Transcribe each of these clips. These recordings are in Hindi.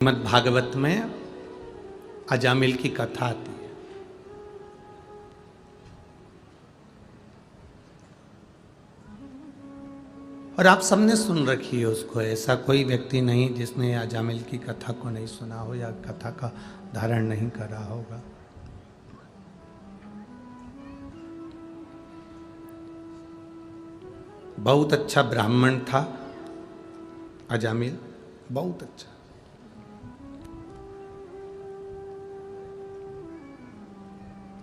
श्रीमद् भागवत में अजामिल की कथा आती है। और आप सबने सुन रखी है उसको। ऐसा कोई व्यक्ति नहीं जिसने अजामिल की कथा को नहीं सुना हो या कथा का धारण नहीं करा होगा। बहुत अच्छा ब्राह्मण था अजामिल, बहुत अच्छा।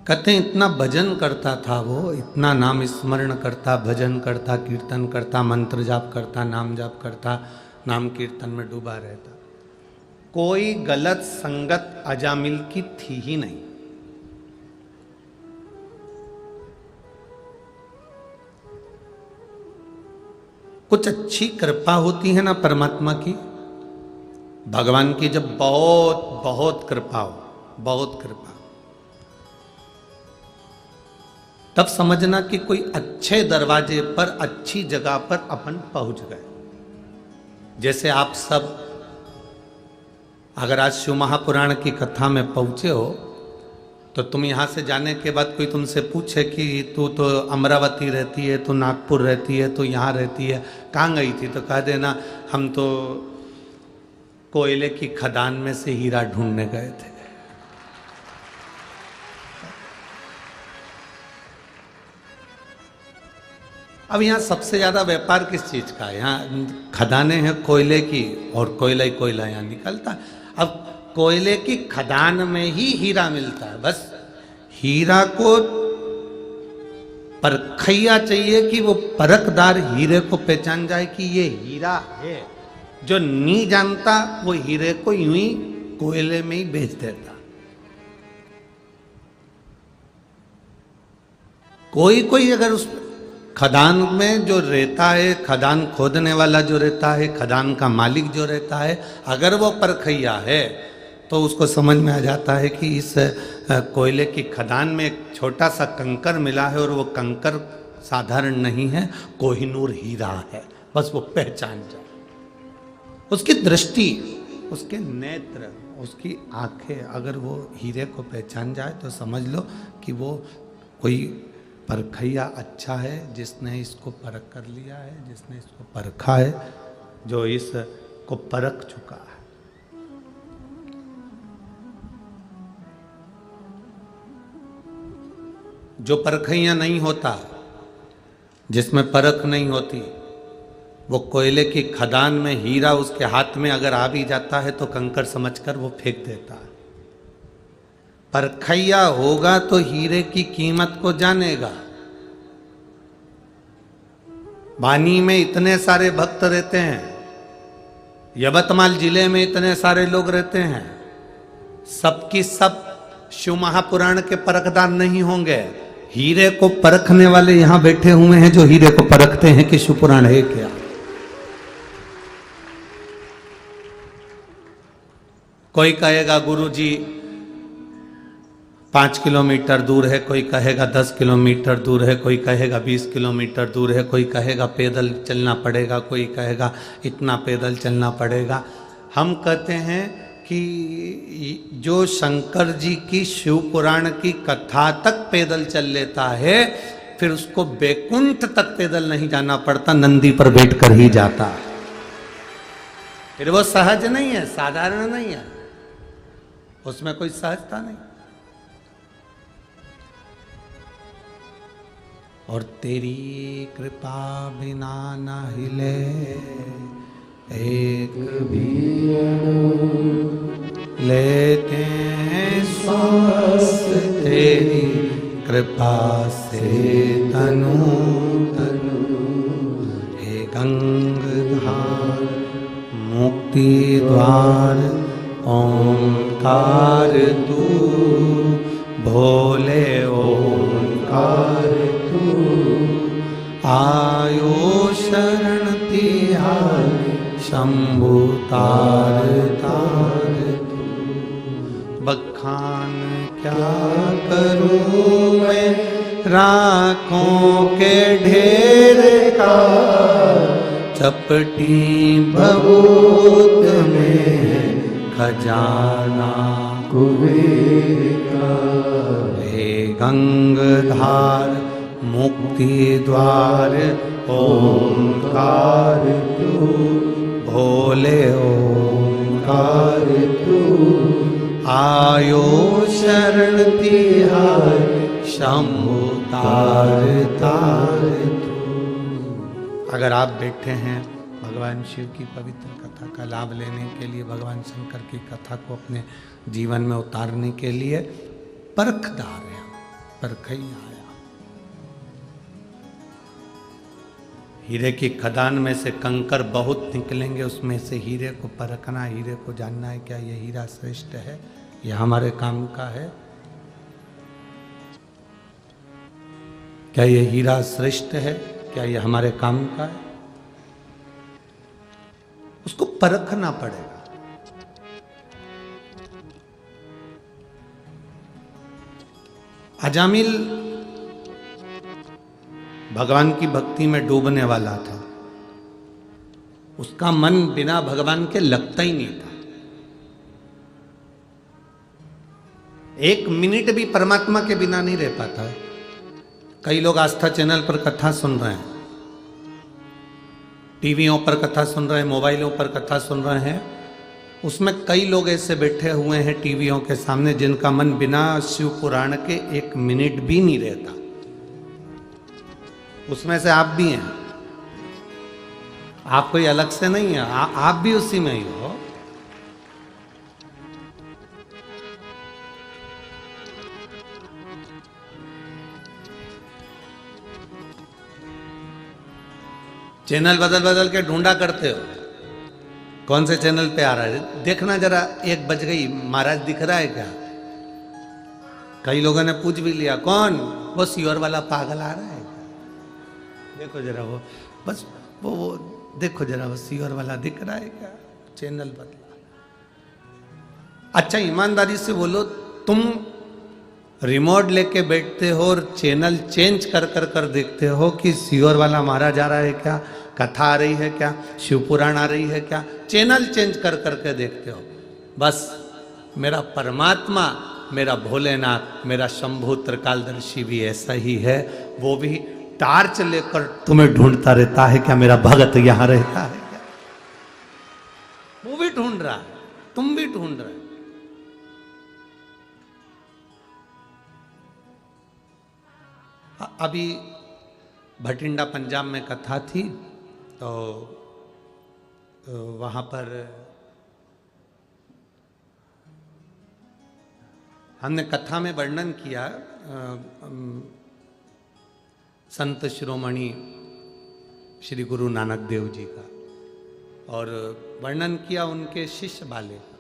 कहते हैं इतना भजन करता था वो, इतना नाम स्मरण करता, भजन करता, कीर्तन करता, मंत्र जाप करता, नाम जाप करता, नाम कीर्तन में डूबा रहता। कोई गलत संगत अजामिल की थी ही नहीं। कुछ अच्छी कृपा होती है ना परमात्मा की, भगवान की जब बहुत बहुत कृपा हो, बहुत कृपा, तब समझना कि कोई अच्छे दरवाजे पर, अच्छी जगह पर अपन पहुंच गए। जैसे आप सब अगर आज शिव महापुराण की कथा में पहुंचे हो तो तुम यहां से जाने के बाद कोई तुमसे पूछे कि तू तो अमरावती रहती है, तू नागपुर रहती है, तू यहाँ रहती है, कहाँ गई थी, तो कह देना हम तो कोयले की खदान में से हीरा ढूंढने गए थे। अब यहाँ सबसे ज्यादा व्यापार किस चीज का है? यहाँ खदानें हैं कोयले की और कोयला ही कोयला यहाँ निकलता है। अब कोयले की खदान में ही हीरा मिलता है। बस हीरा को परखैया चाहिए कि वो परखदार हीरे को पहचान जाए कि ये हीरा है। जो नहीं जानता वो हीरे को यूं ही कोयले में ही बेच देता। कोई कोई अगर उस खदान में जो रहता है, खदान खोदने वाला जो रहता है, खदान का मालिक जो रहता है, अगर वो परखैया है तो उसको समझ में आ जाता है कि इस कोयले की खदान में एक छोटा सा कंकर मिला है और वो कंकर साधारण नहीं है, कोहिनूर हीरा है। बस वो पहचान जाए। उसकी दृष्टि, उसके नेत्र, उसकी आंखें अगर वो हीरे को पहचान जाए तो समझ लो कि वो कोई परखैया अच्छा है, जिसने इसको परख कर लिया है, जिसने इसको परखा है, जो इसको परख चुका है। जो परखैया नहीं होता, जिसमें परख नहीं होती, वो कोयले की खदान में हीरा उसके हाथ में अगर आ भी जाता है तो कंकर समझकर वो फेंक देता है। परखैया होगा तो हीरे की कीमत को जानेगा। बानी में इतने सारे भक्त रहते हैं, यवतमाल जिले में इतने सारे लोग रहते हैं, सबकी सब शिव महापुराण के परखदार नहीं होंगे। हीरे को परखने वाले यहां बैठे हुए हैं जो हीरे को परखते हैं कि शिव पुराण है क्या। कोई कहेगा गुरुजी 5 किलोमीटर दूर है, कोई कहेगा 10 किलोमीटर दूर है, कोई कहेगा 20 किलोमीटर दूर है, कोई कहेगा पैदल चलना पड़ेगा, कोई कहेगा इतना पैदल चलना पड़ेगा। हम कहते हैं कि जो शंकर जी की शिव पुराण की कथा तक पैदल चल लेता है, फिर उसको बैकुंठ तक पैदल नहीं जाना पड़ता, नंदी पर बैठकर ही जाता है। फिर वो सहज नहीं है, साधारण नहीं है, उसमें कोई सहजता नहीं। और तेरी कृपा बिना न हिले एक भी लेते हैं श्वास, तेरी कृपा से तनु तनु। हे गंगाधार मुक्ति द्वार ओंकार तू, भोले ओंकार आयो शरण तिहार, शंभु तार तार तू। बखान क्या करूं मैं राखों के ढेर का, चपटी भभूत में खजाना कुबेर का। हे गंगाधार मुक्ति द्वार ओंकार तू भोले ओंकार तू आयो शरण तिहार शंभु तार तार तू। अगर आप बैठे हैं भगवान शिव की पवित्र कथा का लाभ लेने के लिए, भगवान शंकर की कथा को अपने जीवन में उतारने के लिए, परखदार है, परखई आया। हीरे की खदान में से कंकर बहुत निकलेंगे, उसमें से हीरे को परखना, हीरे को जानना है क्या ये हीरा श्रेष्ठ है, ये हमारे काम का है, क्या ये हीरा श्रेष्ठ है, क्या ये हमारे काम का है, उसको परखना पड़ेगा। अजामिल भगवान की भक्ति में डूबने वाला था, उसका मन बिना भगवान के लगता ही नहीं था। एक मिनट भी परमात्मा के बिना नहीं रह पाता है। कई लोग आस्था चैनल पर कथा सुन रहे हैं, टीवियों पर कथा सुन रहे हैं, मोबाइलों पर कथा सुन रहे हैं, उसमें कई लोग ऐसे बैठे हुए हैं टीवियों के सामने जिनका मन बिना शिव पुराण के एक मिनट भी नहीं रहता। उसमें से आप भी हैं, आप कोई अलग से नहीं है, आप भी उसी में ही हो। चैनल बदल बदल के ढूंढा करते हो, कौन से चैनल पे आ रहा है, देखना जरा, 1 बज गई, महाराज दिख रहा है क्या? कई लोगों ने पूछ भी लिया, कौन? वो सियोर वाला पागल आ रहा है क्या? देखो जरा वो, बस वो देखो जरा, वो सियोर वाला दिख रहा है क्या? चैनल बदला। अच्छा ईमानदारी से बोलो, तुम रिमोट लेके बैठते हो और चैनल चेंज कर कर कर देखते हो कि सियोर वाला मारा जा रहा है क्या, कथा आ रही है क्या, शिवपुराण आ रही है क्या, चैनल चेंज कर करके देखते हो। बस मेरा परमात्मा, मेरा भोलेनाथ, मेरा शंभु त्रिकालदर्शी भी ऐसा ही है, वो भी टार्च लेकर तुम्हें ढूंढता रहता है क्या मेरा भगत यहां रहता है क्या? वो भी ढूंढ रहा है, तुम भी ढूंढ रहे हो। अभी भटिंडा पंजाब में कथा थी, तो वहाँ पर हमने कथा में वर्णन किया संत शिरोमणि श्री गुरु नानक देव जी का, और वर्णन किया उनके शिष्य बाले का।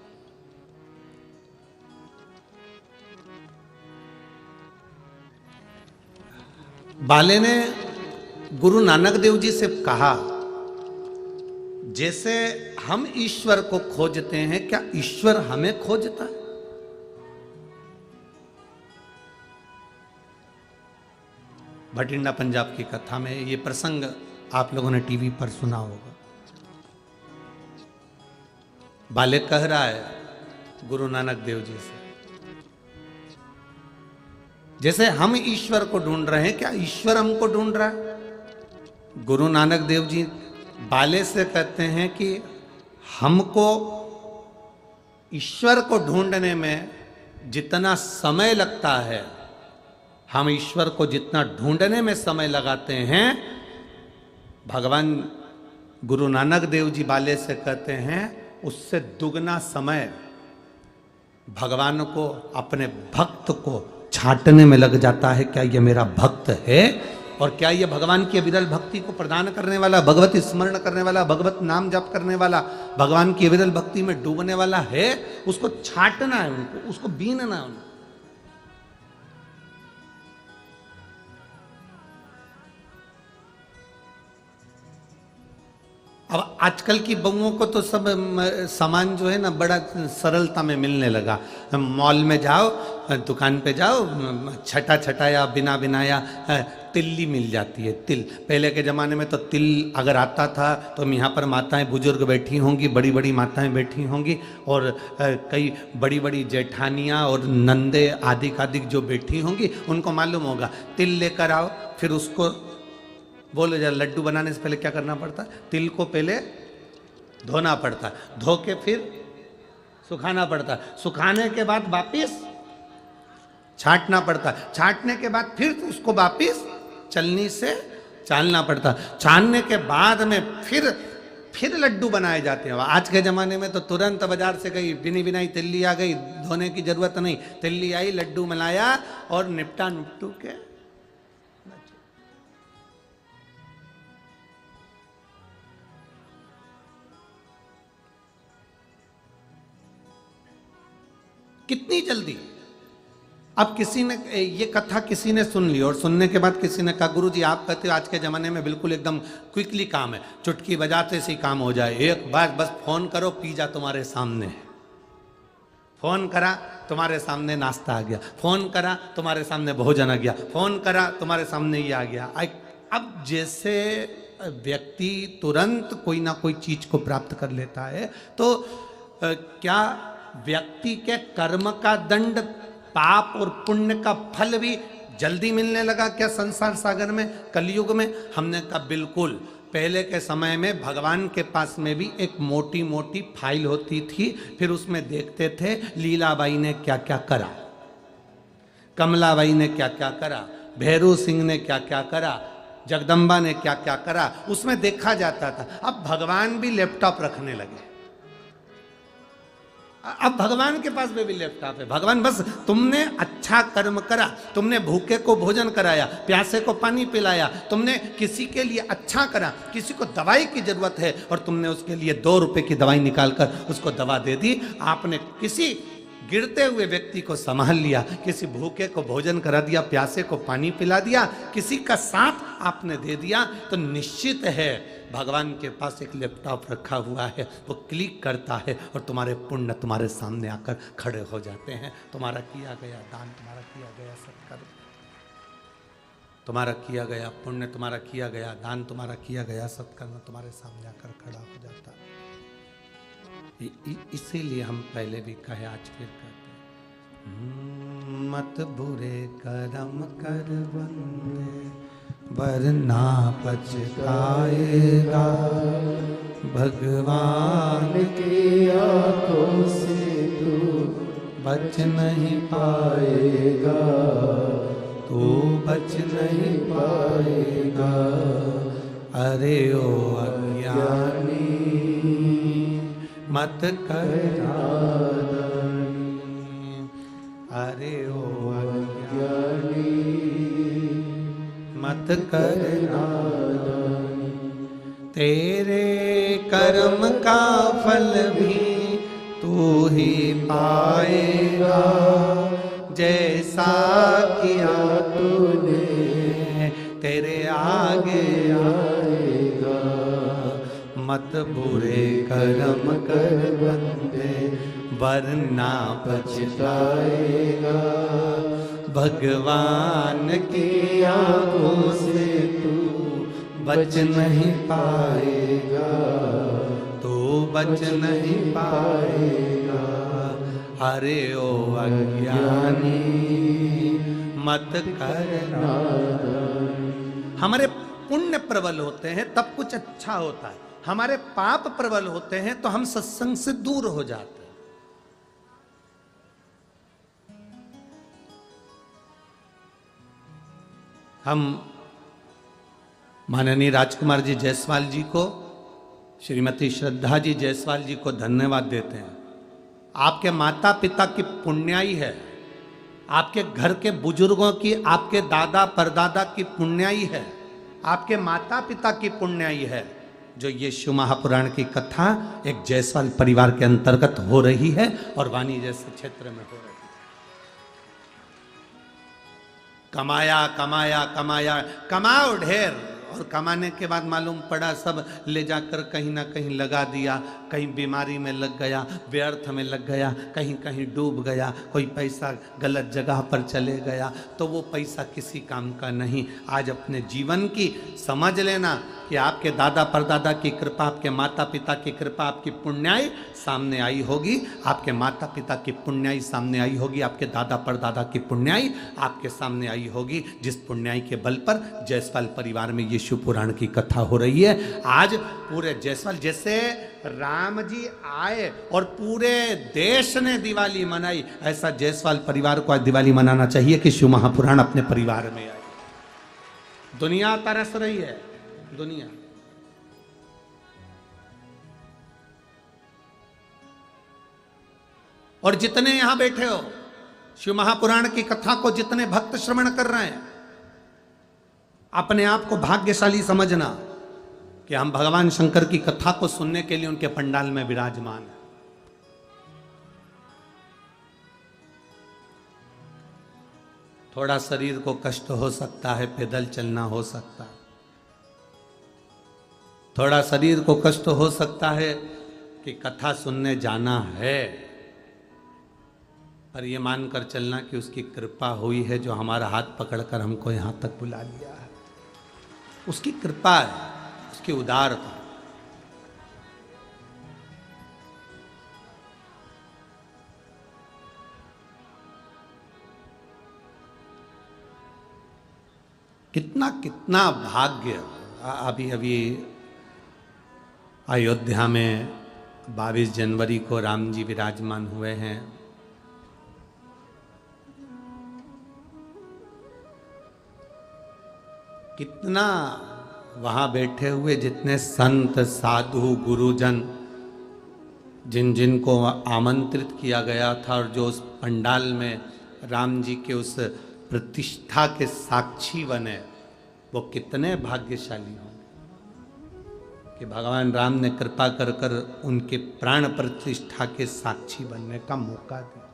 बाले ने गुरु नानक देव जी से कहा, जैसे हम ईश्वर को खोजते हैं, क्या ईश्वर हमें खोजता है? भटिंडा पंजाब की कथा में ये प्रसंग आप लोगों ने टीवी पर सुना होगा। बाले कह रहा है गुरु नानक देव जी से, जैसे हम ईश्वर को ढूंढ रहे हैं, क्या ईश्वर हमको ढूंढ रहा है? गुरु नानक देव जी बाले से कहते हैं कि हमको ईश्वर को ढूंढने में जितना समय लगता है, हम ईश्वर को जितना ढूंढने में समय लगाते हैं, भगवान गुरु नानक देव जी बाले से कहते हैं उससे दुगना समय भगवान को, अपने भक्त को छांटने में लग जाता है। क्या ये मेरा भक्त है, और क्या ये भगवान की विरल भक्ति को प्रदान करने वाला, भगवत स्मरण करने वाला, भगवत नाम जप करने वाला, भगवान की विरल भक्ति में डूबने वाला है? उसको छांटना है, उनको, उसको बीनना है उनको। अब आजकल की बहुओं को तो सब सामान जो है ना बड़ा सरलता में मिलने लगा। मॉल में जाओ, दुकान पे जाओ, छटा छटाया बिना बिनाया तिल्ली मिल जाती है। तिल, पहले के ज़माने में तो तिल अगर आता था तो यहाँ पर माताएं बुजुर्ग बैठी होंगी, बड़ी बड़ी माताएं बैठी होंगी, और कई बड़ी बड़ी जेठानियाँ और नंदे आदि आदिक जो बैठी होंगी, उनको मालूम होगा तिल लेकर आओ, फिर उसको बोलो जरा लड्डू बनाने से पहले क्या करना पड़ता है, तिल को पहले धोना पड़ता है, धो के फिर सुखाना पड़ता है, सुखाने के बाद वापिस छांटना पड़ता है, छांटने के बाद फिर उसको वापिस चलनी से चालना पड़ता है, छानने के बाद में फिर लड्डू बनाए जाते हैं। आज के ज़माने में तो तुरंत बाजार से गई बिनी बिनाई तिल्ली आ गई, धोने की जरूरत नहीं, तिल्ली आई, लड्डू मिलाया और निपटा निपटू के। कितनी जल्दी। अब किसी ने ये कथा किसी ने सुन ली और सुनने के बाद किसी ने कहा गुरुजी आप कहते हो आज के ज़माने में बिल्कुल एकदम क्विकली काम है, चुटकी बजाते से ही काम हो जाए, एक बार बस फोन करो पिज़्ज़ा तुम्हारे सामने है, फोन करा तुम्हारे सामने नाश्ता आ गया, फोन करा तुम्हारे सामने भोजन आ गया, फोन करा तुम्हारे सामने ये आ गया। अब जैसे व्यक्ति तुरंत कोई ना कोई चीज को प्राप्त कर लेता है, तो क्या व्यक्ति के कर्म का दंड, पाप और पुण्य का फल भी जल्दी मिलने लगा क्या संसार सागर में, कलयुग में? हमने कहा बिल्कुल। पहले के समय में भगवान के पास में भी एक मोटी मोटी फाइल होती थी, फिर उसमें देखते थे लीलाबाई ने क्या क्या करा, कमलाबाई ने क्या क्या करा, भैरू सिंह ने क्या क्या करा, जगदम्बा ने क्या क्या करा, उसमें देखा जाता था। अब भगवान भी लैपटॉप रखने लगे, अब भगवान के पास में भी लैपटॉप है। भगवान बस तुमने अच्छा कर्म करा, तुमने भूखे को भोजन कराया, प्यासे को पानी पिलाया, तुमने किसी के लिए अच्छा करा, किसी को दवाई की जरूरत है और तुमने उसके लिए 2 रुपए की दवाई निकालकर उसको दवा दे दी, आपने किसी गिरते हुए व्यक्ति को संभाल लिया, किसी भूखे को भोजन करा दिया, प्यासे को पानी पिला दिया, किसी का साथ आपने दे दिया, तो निश्चित है भगवान के पास एक लैपटॉप रखा हुआ है, वो क्लिक करता है और तुम्हारे पुण्य तुम्हारे सामने आकर खड़े हो जाते हैं। तुम्हारा किया गया दान, तुम्हारा किया गया सत्कर्म, तुम्हारा किया गया पुण्य, तुम्हारा किया गया दान, तुम्हारा किया गया सत्कर्म तुम्हारे सामने आकर खड़ा हो जाता है। इसीलिए हम पहले भी कहे, आज फिर कहते हैं, मत बुरे कर्म कर बंदे वरना पछताएगा, भगवान की आंखों से तू बच नहीं पाएगा, तू बच नहीं पाएगा। अरे ओ अज्ञानी मत कर नादानी, अरे ओ अज्ञानी मत कर नादानी, तेरे कर्म का फल भी तू ही पाएगा, जैसा किया तूने तेरे आगे आएगा। मत बुरे कर्म कर बंदे वरना पछताएगा, भगवान की आंखों से तू बच नहीं पाएगा, तू बच नहीं पाएगा। अरे ओ अज्ञानी मत करना। हमारे पुण्य प्रबल होते हैं तब कुछ अच्छा होता है, हमारे पाप प्रबल होते हैं तो हम सत्संग से दूर हो जाते हैं। हम माननीय राजकुमार जी जायसवाल जी को, श्रीमती श्रद्धा जी जायसवाल जी को धन्यवाद देते हैं। आपके माता पिता की पुण्याई है, आपके घर के बुजुर्गों की, आपके दादा परदादा की पुण्याई है, आपके माता पिता की पुण्याई है, जो ये शिव महापुराण की कथा एक जायसवाल परिवार के अंतर्गत हो रही है और वाणी जैसे क्षेत्र में हो रही है। कमाया कमाया कमाया, कमाओ ढेर, और कमाने के बाद मालूम पड़ा सब ले जाकर कहीं ना कहीं लगा दिया, कहीं बीमारी में लग गया, व्यर्थ में लग गया, कहीं कहीं डूब गया, कोई पैसा गलत जगह पर चले गया, तो वो पैसा किसी काम का नहीं। आज अपने जीवन की समझ लेना कि आपके दादा परदादा की कृपा, आपके माता पिता की कृपा, आपकी पुण्याई सामने आई होगी, आपके माता पिता की पुण्याई सामने आई होगी, आपके दादा परदादा की पुण्याई आपके सामने आई होगी, जिस पुण्याई के बल पर जायसवाल परिवार में ये शिव पुराण की कथा हो रही है। आज पूरे जायसवाल, जैसे राम जी आए और पूरे देश ने दिवाली मनाई, ऐसा जायसवाल परिवार को आज दिवाली मनाना चाहिए कि शिव महापुराण अपने परिवार में आए। दुनिया तरस रही है, दुनिया। और जितने यहां बैठे हो, शिव महापुराण की कथा को जितने भक्त श्रवण कर रहे हैं, अपने आप को भाग्यशाली समझना कि हम भगवान शंकर की कथा को सुनने के लिए उनके पंडाल में विराजमान हैं। थोड़ा शरीर को कष्ट हो सकता है, पैदल चलना हो सकता है, थोड़ा शरीर को कष्ट हो सकता है कि कथा सुनने जाना है, पर यह मानकर चलना कि उसकी कृपा हुई है जो हमारा हाथ पकड़कर हमको यहां तक बुला लिया है। उसकी कृपा है, उसकी उदारता। कितना कितना भाग्य। अभी अभी अयोध्या में 22 जनवरी को राम जी विराजमान हुए हैं। कितना वहाँ बैठे हुए जितने संत साधु गुरुजन जिन जिन को आमंत्रित किया गया था और जो उस पंडाल में राम जी के उस प्रतिष्ठा के साक्षी बने, वो कितने भाग्यशाली हों कि भगवान राम ने कृपा कर कर उनके प्राण प्रतिष्ठा के साक्षी बनने का मौका दिया।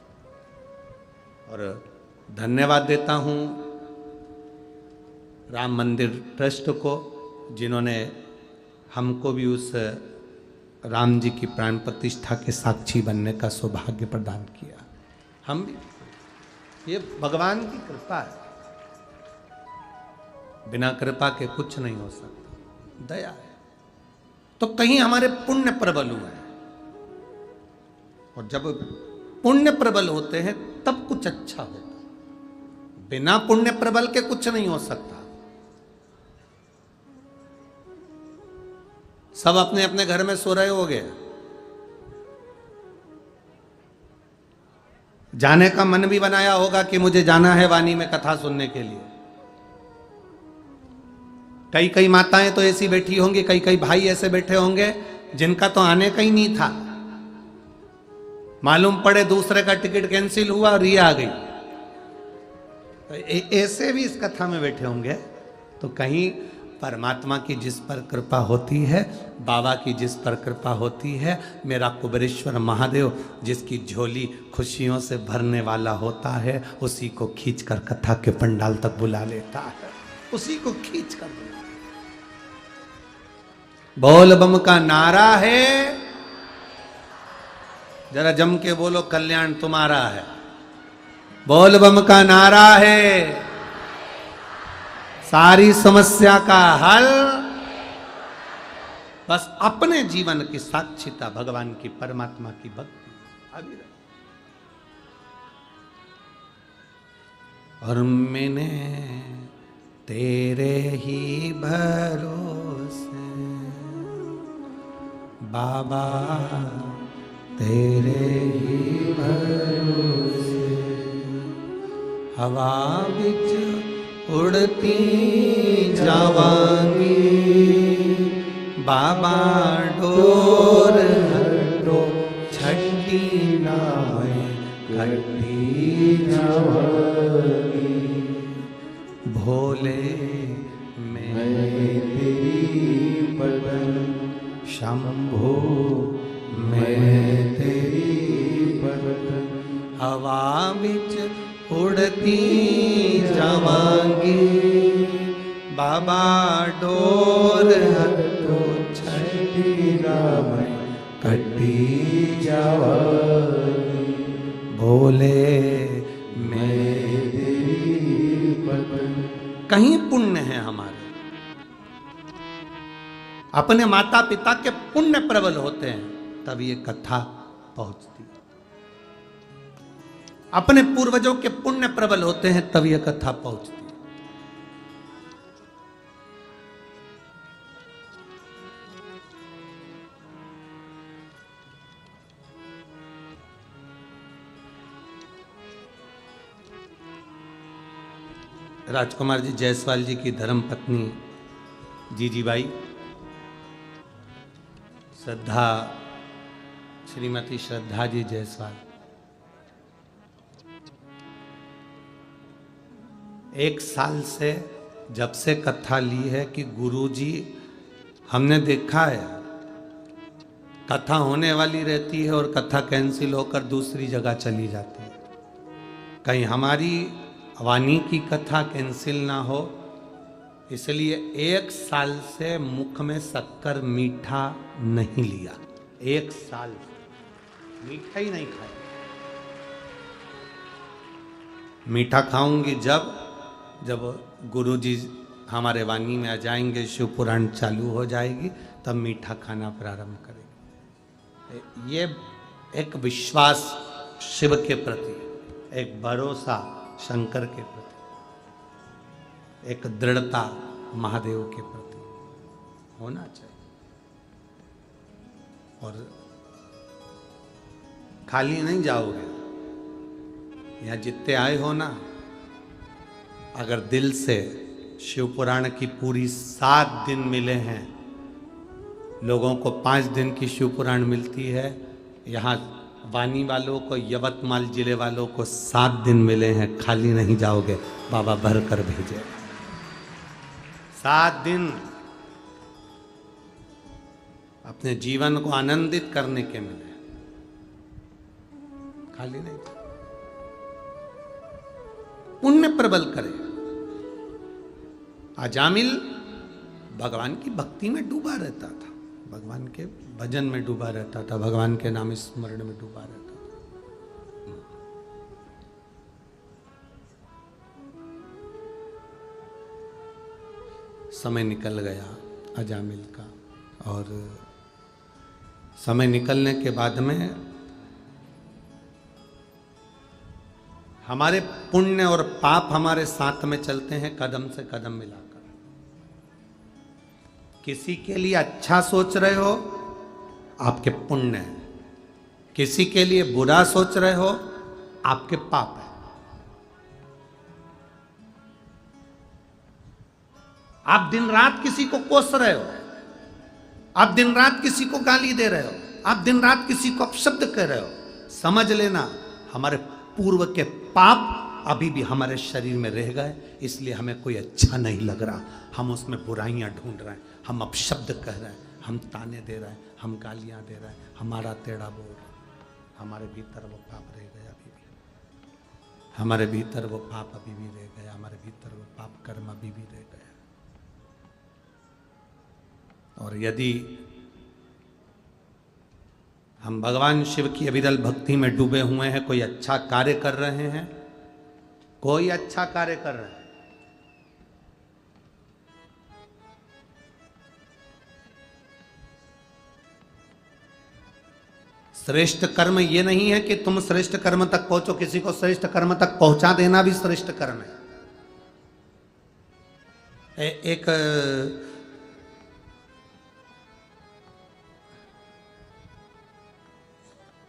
और धन्यवाद देता हूँ राम मंदिर ट्रस्ट को, जिन्होंने हमको भी उस राम जी की प्राण प्रतिष्ठा के साक्षी बनने का सौभाग्य प्रदान किया। हम भी, ये भगवान की कृपा है, बिना कृपा के कुछ नहीं हो सकता, दया है। तो कहीं हमारे पुण्य प्रबल हुए हैं, और जब पुण्य प्रबल होते हैं तब कुछ अच्छा होता है। बिना पुण्य प्रबल के कुछ नहीं हो सकता। सब अपने अपने घर में सो रहे होंगे, जाने का मन भी बनाया होगा कि मुझे जाना है वाणी में कथा सुनने के लिए। कई कई माताएं तो ऐसी बैठी होंगी, कई कई भाई ऐसे बैठे होंगे जिनका तो आने का ही नहीं था, मालूम पड़े दूसरे का टिकट कैंसिल हुआ और ये आ गई। ऐसे भी इस कथा में बैठे होंगे। तो कहीं परमात्मा की जिस पर कृपा होती है, बाबा की जिस पर कृपा होती है, मेरा कुबेरेश्वर महादेव जिसकी झोली खुशियों से भरने वाला होता है, उसी को खींचकर कथा के पंडाल तक बुला लेता है, उसी को खींच कर। बोल बम का नारा है, जरा जम के बोलो, कल्याण तुम्हारा है। बोल बम का नारा है, सारी समस्या का हल। बस अपने जीवन की साक्षिता, भगवान की परमात्मा की भक्ति आगे रहे। और मैंने तेरे ही भरोसे बाबा, तेरे ही भरोसे हवा बिच उड़ती जावांगी, बाबा डोर हटो छठी नावे कटी जावांगी। भोले मैं तेरी पदन, शंभो मैं तेरी पदन, हवा बिच उड़ती जावांगी, बाबा डोर हटो छठी राम कटी जावानी भोले मैं तेरी पत्नी। कहीं पुण्य है हमारे, अपने माता पिता के पुण्य प्रबल होते हैं तब ये कथा पहुंचती है। अपने पूर्वजों के पुण्य प्रबल होते हैं तब ये कथा पहुंचती है। राजकुमार जी जायसवाल जी की धर्म पत्नी जीजीबाई श्रद्धा, श्रीमती श्रद्धा जी जायसवाल, एक साल से जब से कथा ली है कि गुरुजी, हमने देखा है कथा होने वाली रहती है और कथा कैंसिल होकर दूसरी जगह चली जाती है। कहीं हमारी वाणी की कथा कैंसिल ना हो, इसलिए एक साल से मुख में शक्कर मीठा नहीं लिया। एक साल मीठा ही नहीं खाया। मीठा खाऊंगी जब गुरुजी हमारे वाणी में आ जाएंगे, शिव पुराण चालू हो जाएगी, तब मीठा खाना प्रारंभ करेंगे। ये एक विश्वास शिव के प्रति, एक भरोसा शंकर के प्रति, एक दृढ़ता महादेव के प्रति होना चाहिए। और खाली नहीं जाओगे, यहाँ जितने आए हो ना, अगर दिल से शिव पुराण की पूरी 7 दिन मिले हैं, लोगों को 5 दिन की शिव पुराण मिलती है, यहाँ वानी वालों को, यवतमाल जिले वालों को 7 दिन मिले हैं। खाली नहीं जाओगे, बाबा भर कर भेजे। 7 दिन अपने जीवन को आनंदित करने के मिले, खाली नहीं। पुण्य प्रबल करे। अजामिल भगवान की भक्ति में डूबा रहता था, भगवान के भजन में डूबा रहता था, भगवान के नाम स्मरण में डूबा रहता था। समय निकल गया अजामिल का, और समय निकलने के बाद में हमारे पुण्य और पाप हमारे साथ में चलते हैं, कदम से कदम मिलाकर। किसी के लिए अच्छा सोच रहे हो, आपके पुण्य है। किसी के लिए बुरा सोच रहे हो, आपके पाप है। आप दिन रात किसी को कोस रहे हो, आप दिन रात किसी को गाली दे रहे हो, आप दिन रात किसी को अपशब्द कह रहे हो, समझ लेना हमारे पूर्व के पाप अभी भी हमारे शरीर में रह गए, इसलिए हमें कोई अच्छा नहीं लग रहा। हम उसमें बुराइयां ढूंढ रहे हैं, हम अपशब्द कह रहे हैं, हम ताने दे रहे हैं, हम गालियां दे रहे हैं, हमारा टेढ़ा बोल रहे हैं। हमारे भीतर वो पाप रह गया अभी भी, हमारे भीतर वो पाप अभी भी रह गया, हमारे भीतर वो पाप कर्म अभी भी रह गया। और यदि हम भगवान शिव की अविरल भक्ति में डूबे हुए हैं, कोई अच्छा कार्य कर रहे हैं, कोई अच्छा कार्य कर रहे हैं, श्रेष्ठ कर्म ये नहीं है कि तुम श्रेष्ठ कर्म तक पहुंचो, किसी को श्रेष्ठ कर्म तक पहुंचा देना भी श्रेष्ठ कर्म है। एक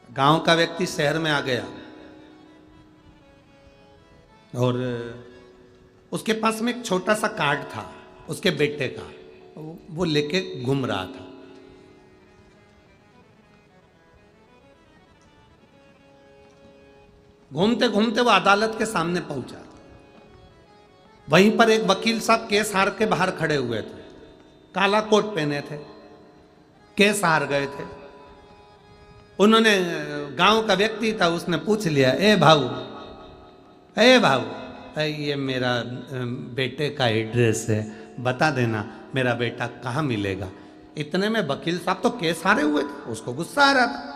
गांव का व्यक्ति शहर में आ गया और उसके पास में एक छोटा सा कार्ड था उसके बेटे का, वो लेके घूम रहा था। घूमते घूमते वो अदालत के सामने पहुंचा। वहीं पर एक वकील साहब केस हार के बाहर खड़े हुए थे, काला कोट पहने थे, केस हार गए थे। उन्होंने, गांव का व्यक्ति था, उसने पूछ लिया, ए भाऊ, ये मेरा बेटे का एड्रेस है, बता देना मेरा बेटा कहाँ मिलेगा। इतने में वकील साहब तो केस हारे हुए थे, उसको गुस्सा आ रहा था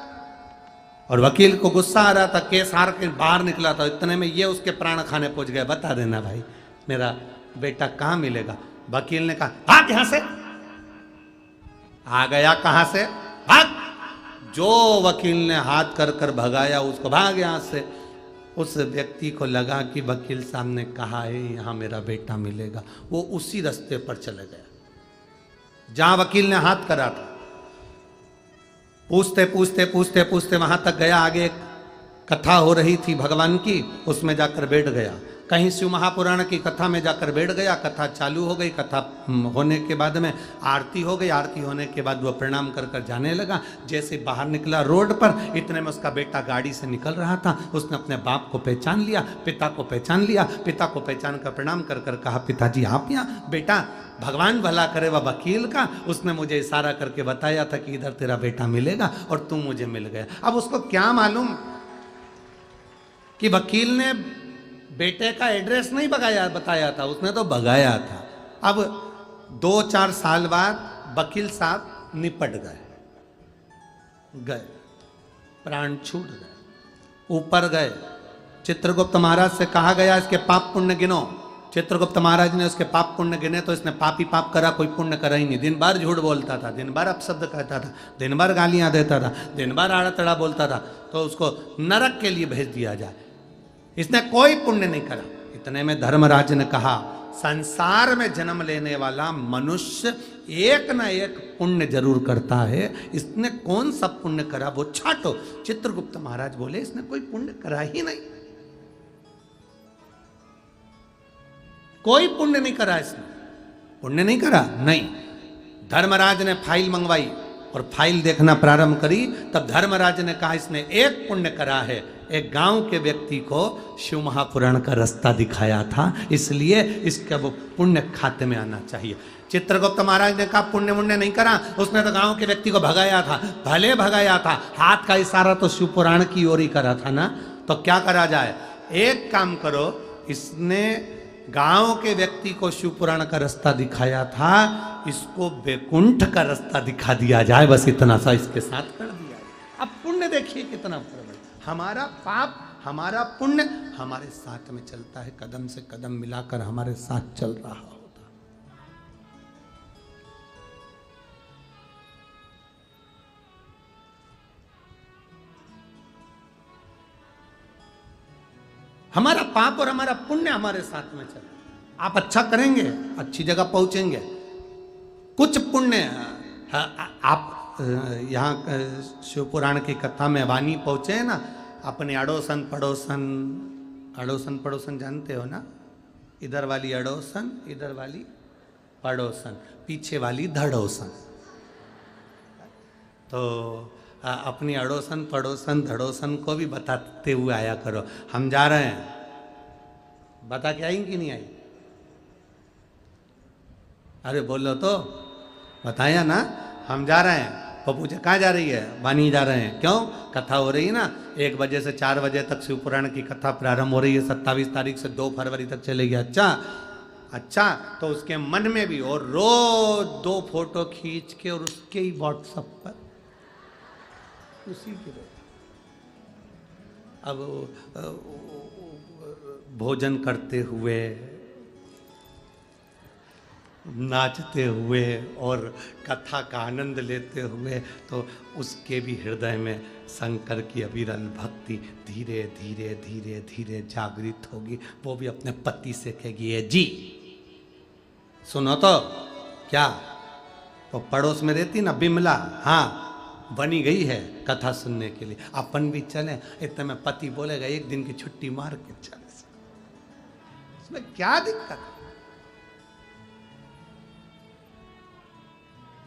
और वकील को गुस्सा आ रहा था, केस हार के बाहर निकला था। इतने में ये उसके प्राण खाने पहुंच गए, बता देना भाई मेरा बेटा कहाँ मिलेगा। वकील ने कहा भाग यहां से। आ गया कहां से, भाग। जो वकील ने हाथ कर कर भगाया उसको, भाग यहां से। उस व्यक्ति को लगा कि वकील साहब ने कहा है यहां मेरा बेटा मिलेगा, वो उसी रास्ते पर चले गया जहां वकील ने हाथ करा था। पूछते पूछते पूछते पूछते वहां तक गया, आगे एक कथा हो रही थी भगवान की, उसमें जाकर बैठ गया। कहीं शिव महापुराण की कथा में जाकर बैठ गया। कथा चालू हो गई, कथा होने के बाद में आरती हो गई। आरती होने के बाद वह प्रणाम कर कर जाने लगा। जैसे बाहर निकला रोड पर, इतने में उसका बेटा गाड़ी से निकल रहा था। उसने अपने बाप को पहचान लिया, पिता को पहचान लिया। पिता को पहचान कर प्रणाम कर कर कहा पिताजी आप यहाँ। बेटा भगवान भला करे वह वकील का, उसने मुझे इशारा करके बताया था कि इधर तेरा बेटा मिलेगा और तू मुझे मिल गया। अब उसको क्या मालूम कि वकील ने बेटे का एड्रेस नहीं बताया था, उसने तो भगाया था। अब 2-4 साल बाद वकील साहब निपट गए, प्राण छूट गए, ऊपर गए। चित्रगुप्त महाराज से कहा गया इसके पाप पुण्य गिनो। चित्रगुप्त महाराज ने उसके पाप पुण्य गिने तो इसने पाप ही पाप करा, कोई पुण्य करा ही नहीं। दिन भर झूठ बोलता था, दिन भर अपशब्द कहता था, दिन भर गालियां देता था, दिन भर आड़ा तड़ा बोलता था, तो उसको नरक के लिए भेज दिया जाए। इसने कोई पुण्य नहीं करा। इतने में धर्मराज ने कहा संसार में जन्म लेने वाला मनुष्य एक ना एक पुण्य जरूर करता है, इसने कौन सा पुण्य करा वो छाटो। चित्रगुप्त महाराज बोले इसने कोई पुण्य करा ही नहीं, कोई पुण्य नहीं करा इसने। पुण्य नहीं करा, नहीं। धर्मराज ने फाइल मंगवाई और फाइल देखना प्रारंभ करी, तब धर्मराज ने कहा इसने एक पुण्य करा है। एक गांव के व्यक्ति को शिव महापुराण का रास्ता दिखाया था, इसलिए इसका वो पुण्य खाते में आना चाहिए। चित्रगुप्त महाराज ने कहा पुण्य मुण्य नहीं करा, उसने तो गांव के व्यक्ति को भगाया था। भले भगाया था, हाथ का इशारा तो शिव पुराण की ओर ही करा था ना। तो क्या करा जाए, एक काम करो, इसने गांव के व्यक्ति को शिव पुराण का रास्ता दिखाया था, इसको बैकुंठ का रास्ता दिखा दिया जाए, बस इतना सा इसके साथ कर दिया जाए। अब पुण्य देखिए कितना प्रबल। हमारा पाप हमारा पुण्य हमारे साथ में चलता है, कदम से कदम मिलाकर हमारे साथ चल रहा होता। हमारा पाप और हमारा पुण्य हमारे साथ में चल। आप अच्छा करेंगे, अच्छी जगह पहुंचेंगे। कुछ पुण्य आप यहाँ शिव पुराण की कथा में वाणी पहुंचे हैं ना, अपने अड़ोसन पड़ोसन, अड़ोसन पड़ोसन जानते हो ना, इधर वाली अड़ोसन, इधर वाली पड़ोसन, पीछे वाली धड़ोसन। तो अपनी अड़ोसन पड़ोसन धड़ोसन को भी बताते हुए आया करो, हम जा रहे हैं। बता के आई कि नहीं आई? अरे बोलो तो, बताया ना हम जा रहे हैं। वो पूछे कहाँ जा रही है? वानी जा रहे हैं। क्यों? कथा हो रही है ना, 1 बजे से 4 बजे तक शिव पुराण की कथा प्रारंभ हो रही है, 27 तारीख से 2 फरवरी तक चलेगी। अच्छा, तो उसके मन में भी, और रोज 2 फोटो खींच के और उसके ही व्हाट्सएप पर उसी की अब भोजन करते हुए, नाचते हुए और कथा का आनंद लेते हुए, तो उसके भी हृदय में शंकर की अविरल भक्ति धीरे धीरे धीरे धीरे जागृत होगी। वो भी अपने पति से कहेगी ये जी सुनो तो क्या, तो पड़ोस में रहती ना बिमला, हाँ बनी गई है कथा सुनने के लिए, अपन भी चले। इतने में पति बोलेगा 1 दिन की छुट्टी मार के चले, इसमें क्या दिक्कत है?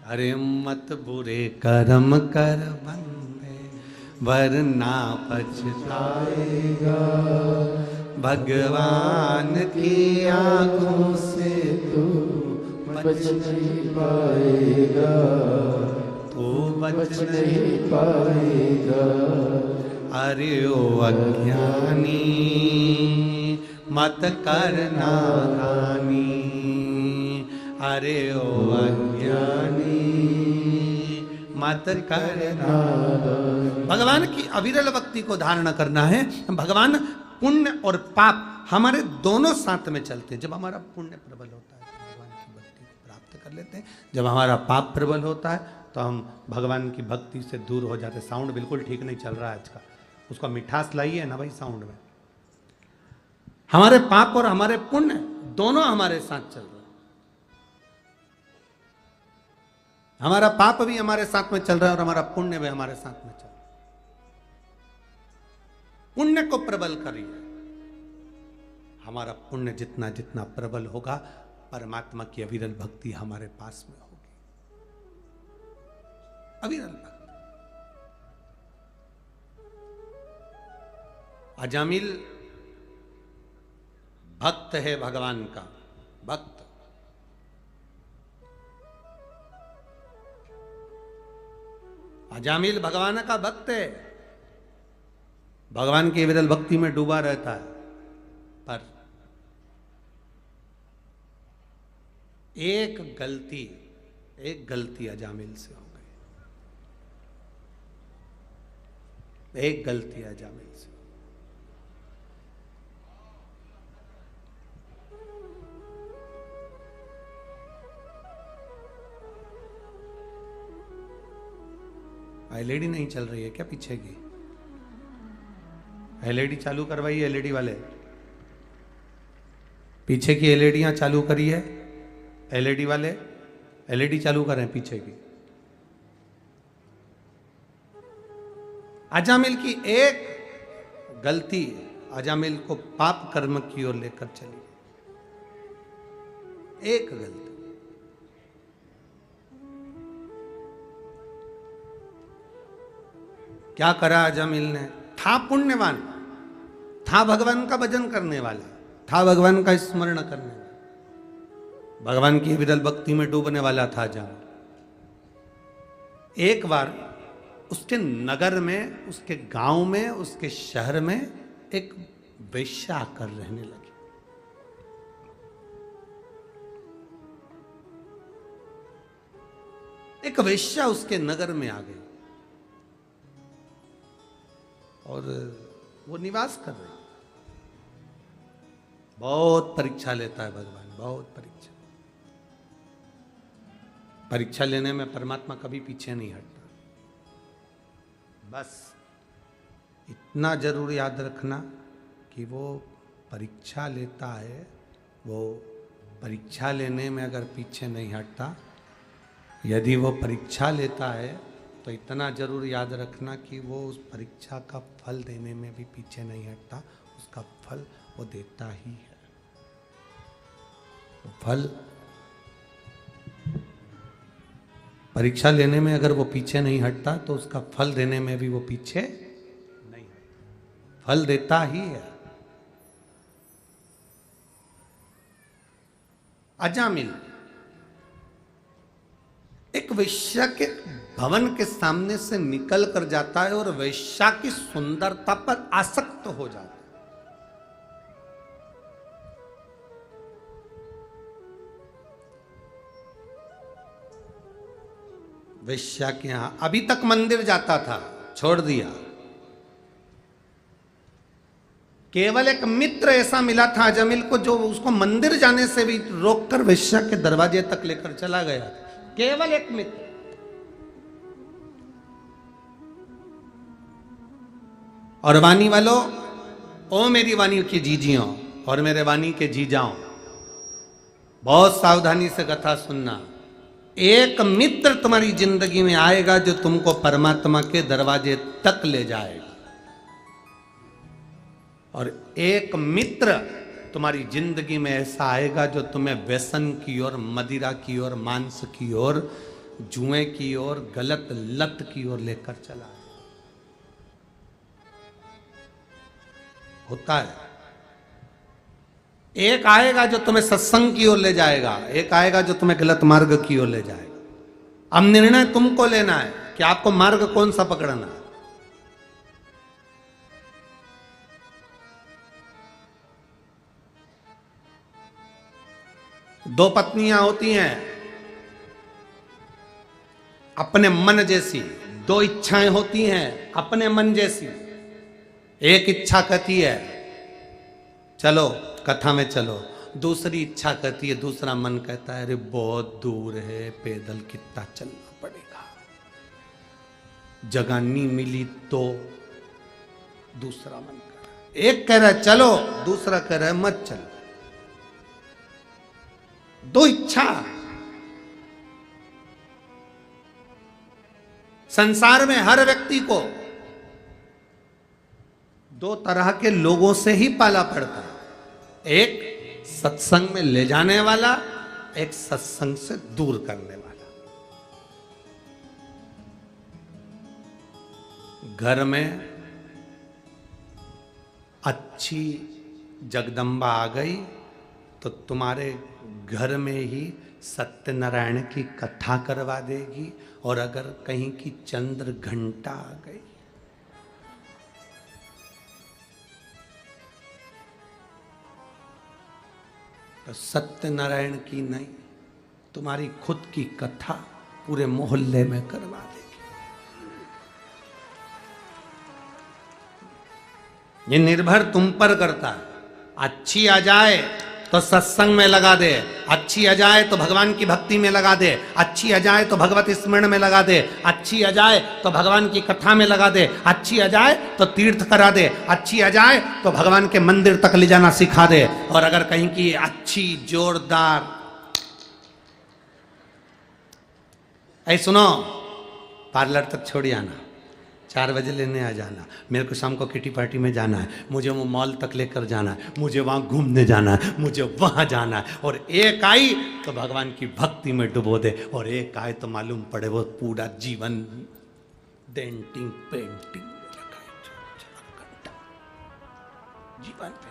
अरे मत बुरे कर्म कर बंदे वरना पछताएगा, भगवान की आंखों से तू बच नहीं पाएगा, तू बच नहीं पाएगा। अरे ओ अज्ञानी मत करना हानि, अरे ओ अज्ञानी मत करना। भगवान की अविरल भक्ति को धारण करना है। भगवान पुण्य और पाप हमारे दोनों साथ में चलते हैं। जब हमारा पुण्य प्रबल होता है तो भगवान की भक्ति को प्राप्त कर लेते हैं। जब हमारा पाप प्रबल होता है तो हम भगवान की भक्ति से दूर हो जाते हैं। साउंड बिल्कुल ठीक नहीं चल रहा है आज का, उसका मिठास लाइए ना भाई साउंड में। हमारे पाप और हमारे पुण्य दोनों हमारे साथ चल रहे हैं। हमारा पाप भी हमारे साथ में चल रहा है और हमारा पुण्य भी हमारे साथ में चल रहा है। पुण्य को प्रबल करिए। हमारा पुण्य जितना जितना प्रबल होगा, परमात्मा की अविरल भक्ति हमारे पास में होगी। अविरल भक्ति। अजामिल भक्त है भगवान का, भक्त। अजामिल भगवान का भक्त है, भगवान की विरल भक्ति में डूबा रहता है। पर एक गलती अजामिल से हो गई। एक गलती अजामिल से। एलईडी नहीं चल रही है क्या पीछे की? एलईडी चालू करवाइए, एलईडी वाले पीछे की एलईडियां चालू करिए। एलईडी वाले एलईडी चालू करें पीछे की। अजामिल की एक गलती अजामिल को पाप कर्म की ओर लेकर चली। एक गलती। क्या करा अजामिल ने? था पुण्यवान, था भगवान का भजन करने वाला, था भगवान का स्मरण करने वाला, भगवान की विरल भक्ति में डूबने वाला था अजामिल। एक बार उसके नगर में, उसके गांव में, उसके शहर में एक वेश्या आकर रहने लगी। एक वेश्या उसके नगर में आ गई और वो निवास कर रही। बहुत परीक्षा लेता है भगवान, बहुत परीक्षा। परीक्षा लेने में परमात्मा कभी पीछे नहीं हटता। बस इतना जरूर याद रखना कि वो परीक्षा लेता है, वो परीक्षा लेने में अगर पीछे नहीं हटता, यदि वो परीक्षा लेता है तो इतना जरूर याद रखना कि वो उस परीक्षा का फल देने में भी पीछे नहीं हटता। उसका फल वो देता ही है। वो फल परीक्षा लेने में अगर वो पीछे नहीं हटता तो उसका फल देने में भी वो पीछे नहीं हटता। फल देता ही है। अजामिल एक वेश्या के भवन के सामने से निकल कर जाता है और वेश्या की सुंदरता पर आसक्त हो जाता है। वेश्या के यहां अभी तक मंदिर जाता था, छोड़ दिया। केवल एक मित्र ऐसा मिला था अजामिल को जो उसको मंदिर जाने से भी रोककर वेश्या के दरवाजे तक लेकर चला गया। केवल एक मित्र। और वाणी वालों, ओ मेरी वाणी की जीजियों और मेरे वाणी के जीजाओं, बहुत सावधानी से कथा सुनना। एक मित्र तुम्हारी जिंदगी में आएगा जो तुमको परमात्मा के दरवाजे तक ले जाएगा, और एक मित्र तुम्हारी जिंदगी में ऐसा आएगा जो तुम्हें व्यसन की ओर, मदिरा की ओर, मांस की ओर, जुए की ओर, गलत लत की ओर लेकर चला है। होता है। एक आएगा जो तुम्हें सत्संग की ओर ले जाएगा, एक आएगा जो तुम्हें गलत मार्ग की ओर ले जाएगा। अब निर्णय तुमको लेना है कि आपको मार्ग कौन सा पकड़ना है। दो पत्नियां होती हैं अपने मन जैसी, दो इच्छाएं होती हैं अपने मन जैसी। एक इच्छा कहती है चलो कथा में चलो, दूसरी इच्छा कहती है, दूसरा मन कहता है अरे बहुत दूर है, पैदल कितना चलना पड़ेगा, जगह नहीं मिली तो। दूसरा मन कह रहा है, एक कह रहा है चलो, दूसरा कह रहा है मत चलो। दो इच्छा। संसार में हर व्यक्ति को दो तरह के लोगों से ही पाला पड़ता है, एक सत्संग में ले जाने वाला, एक सत्संग से दूर करने वाला। घर में अच्छी जगदम्बा आ गई तो तुम्हारे घर में ही सत्यनारायण की कथा करवा देगी, और अगर कहीं की चंद्र घंटा आ गई तो सत्यनारायण की नहीं, तुम्हारी खुद की कथा पूरे मोहल्ले में करवा देगी। ये निर्भर तुम पर करता है। अच्छी आ जाए तो सत्संग में लगा दे, अच्छी आ जाए तो भगवान की भक्ति में लगा दे, अच्छी आ जाए तो भगवत स्मरण में लगा दे, अच्छी आ जाए तो भगवान की कथा में लगा दे, अच्छी आ जाए तो तीर्थ करा दे, अच्छी आ जाए तो भगवान के मंदिर तक ले जाना सिखा दे। और अगर कहीं की अच्छी जोरदार, ऐ सुनो, पार्लर तक छोड़ आना, 4 बजे लेने आ जाना, मेरे को शाम को किटी पार्टी में जाना है, मुझे वो मॉल तक लेकर जाना है, मुझे वहाँ घूमने जाना है, मुझे वहाँ जाना है। और एक आई तो भगवान की भक्ति में डुबो दे, और एक आए तो मालूम पड़े वो पूरा जीवन डेंटिंग पेंटिंग में लगा है, जीवन पे।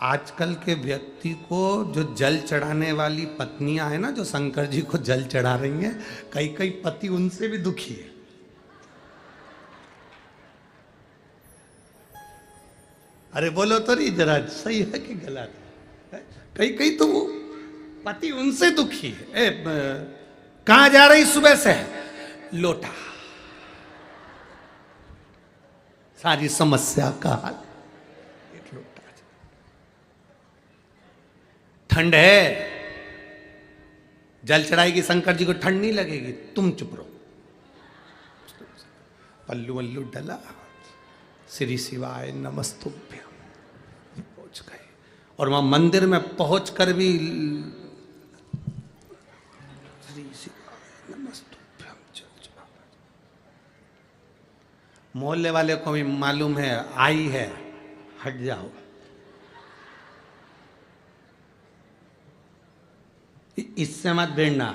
आजकल के व्यक्ति को जो जल चढ़ाने वाली पत्नियां हैं ना, जो शंकर जी को जल चढ़ा रही हैं, कई कई पति उनसे भी दुखी है। अरे बोलो तो नहीं जरा, सही है कि गलत है? कई कई तो वो पति उनसे दुखी है। कहां जा रही सुबह से? लोटा। सारी समस्या का हाल ठंड है, जल चढ़ाएगी शंकर जी को, ठंड नहीं लगेगी, तुम चुप रहो। पल्लू वल्लू डला, श्री शिवाय नमस्तुभ्यम, पहुंच गए। और वहां मंदिर में पहुंचकर भी श्री शिवाय नमस्तुभ्यम चल चढ़ा। मोहल्ले वाले को भी मालूम है आई है, हट जाओ। इससे मत भिड़ना,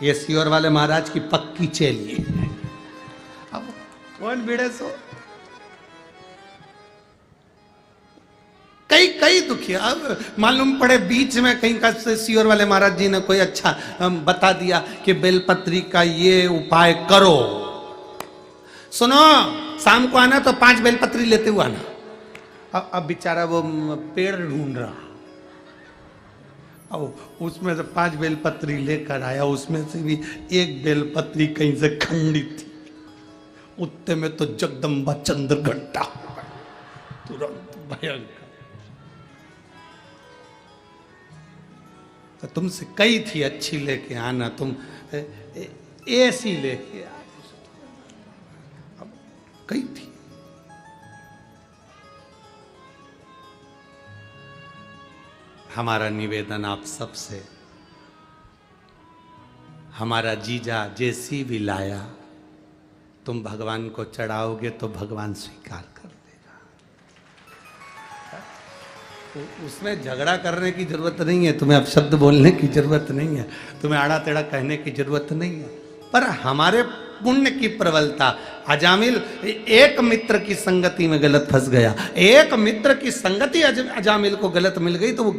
ये सियोर वाले महाराज की पक्की चेली है। अब कौन भिड़े सो? कई कई दुखी। अब मालूम पड़े बीच में कहीं का सियोर वाले महाराज जी ने कोई अच्छा बता दिया कि बेलपत्री का ये उपाय करो। सुनो, शाम को आना तो 5 बेलपत्री लेते हुए आना। अब बेचारा वो पेड़ ढूंढ रहा, अब उसमें से 5 बेलपत्री लेकर आया, उसमें से भी एक बेलपत्री कहीं से खंडित थी, उत्ते में तो जगदम्बा चंद्र घंटा, तुरंत भयंकर। तो तुमसे कई थी अच्छी लेके आना, तुम ऐसी लेके आ, अब कई थी। हमारा निवेदन आप सबसे, हमारा जीजा जैसी भी लाया तुम भगवान को चढ़ाओगे तो भगवान स्वीकार कर देगा। उसमें झगड़ा करने की जरूरत नहीं है, तुम्हें अपशब्द बोलने की जरूरत नहीं है, तुम्हें आड़ा टेढ़ा कहने की जरूरत नहीं है। पर हमारे पुण्य की प्रबलता। अजामिल एक मित्र की संगति में गलत फंस गया, एक मित्र की संगति अजामिल को गलत मिल गई तो वो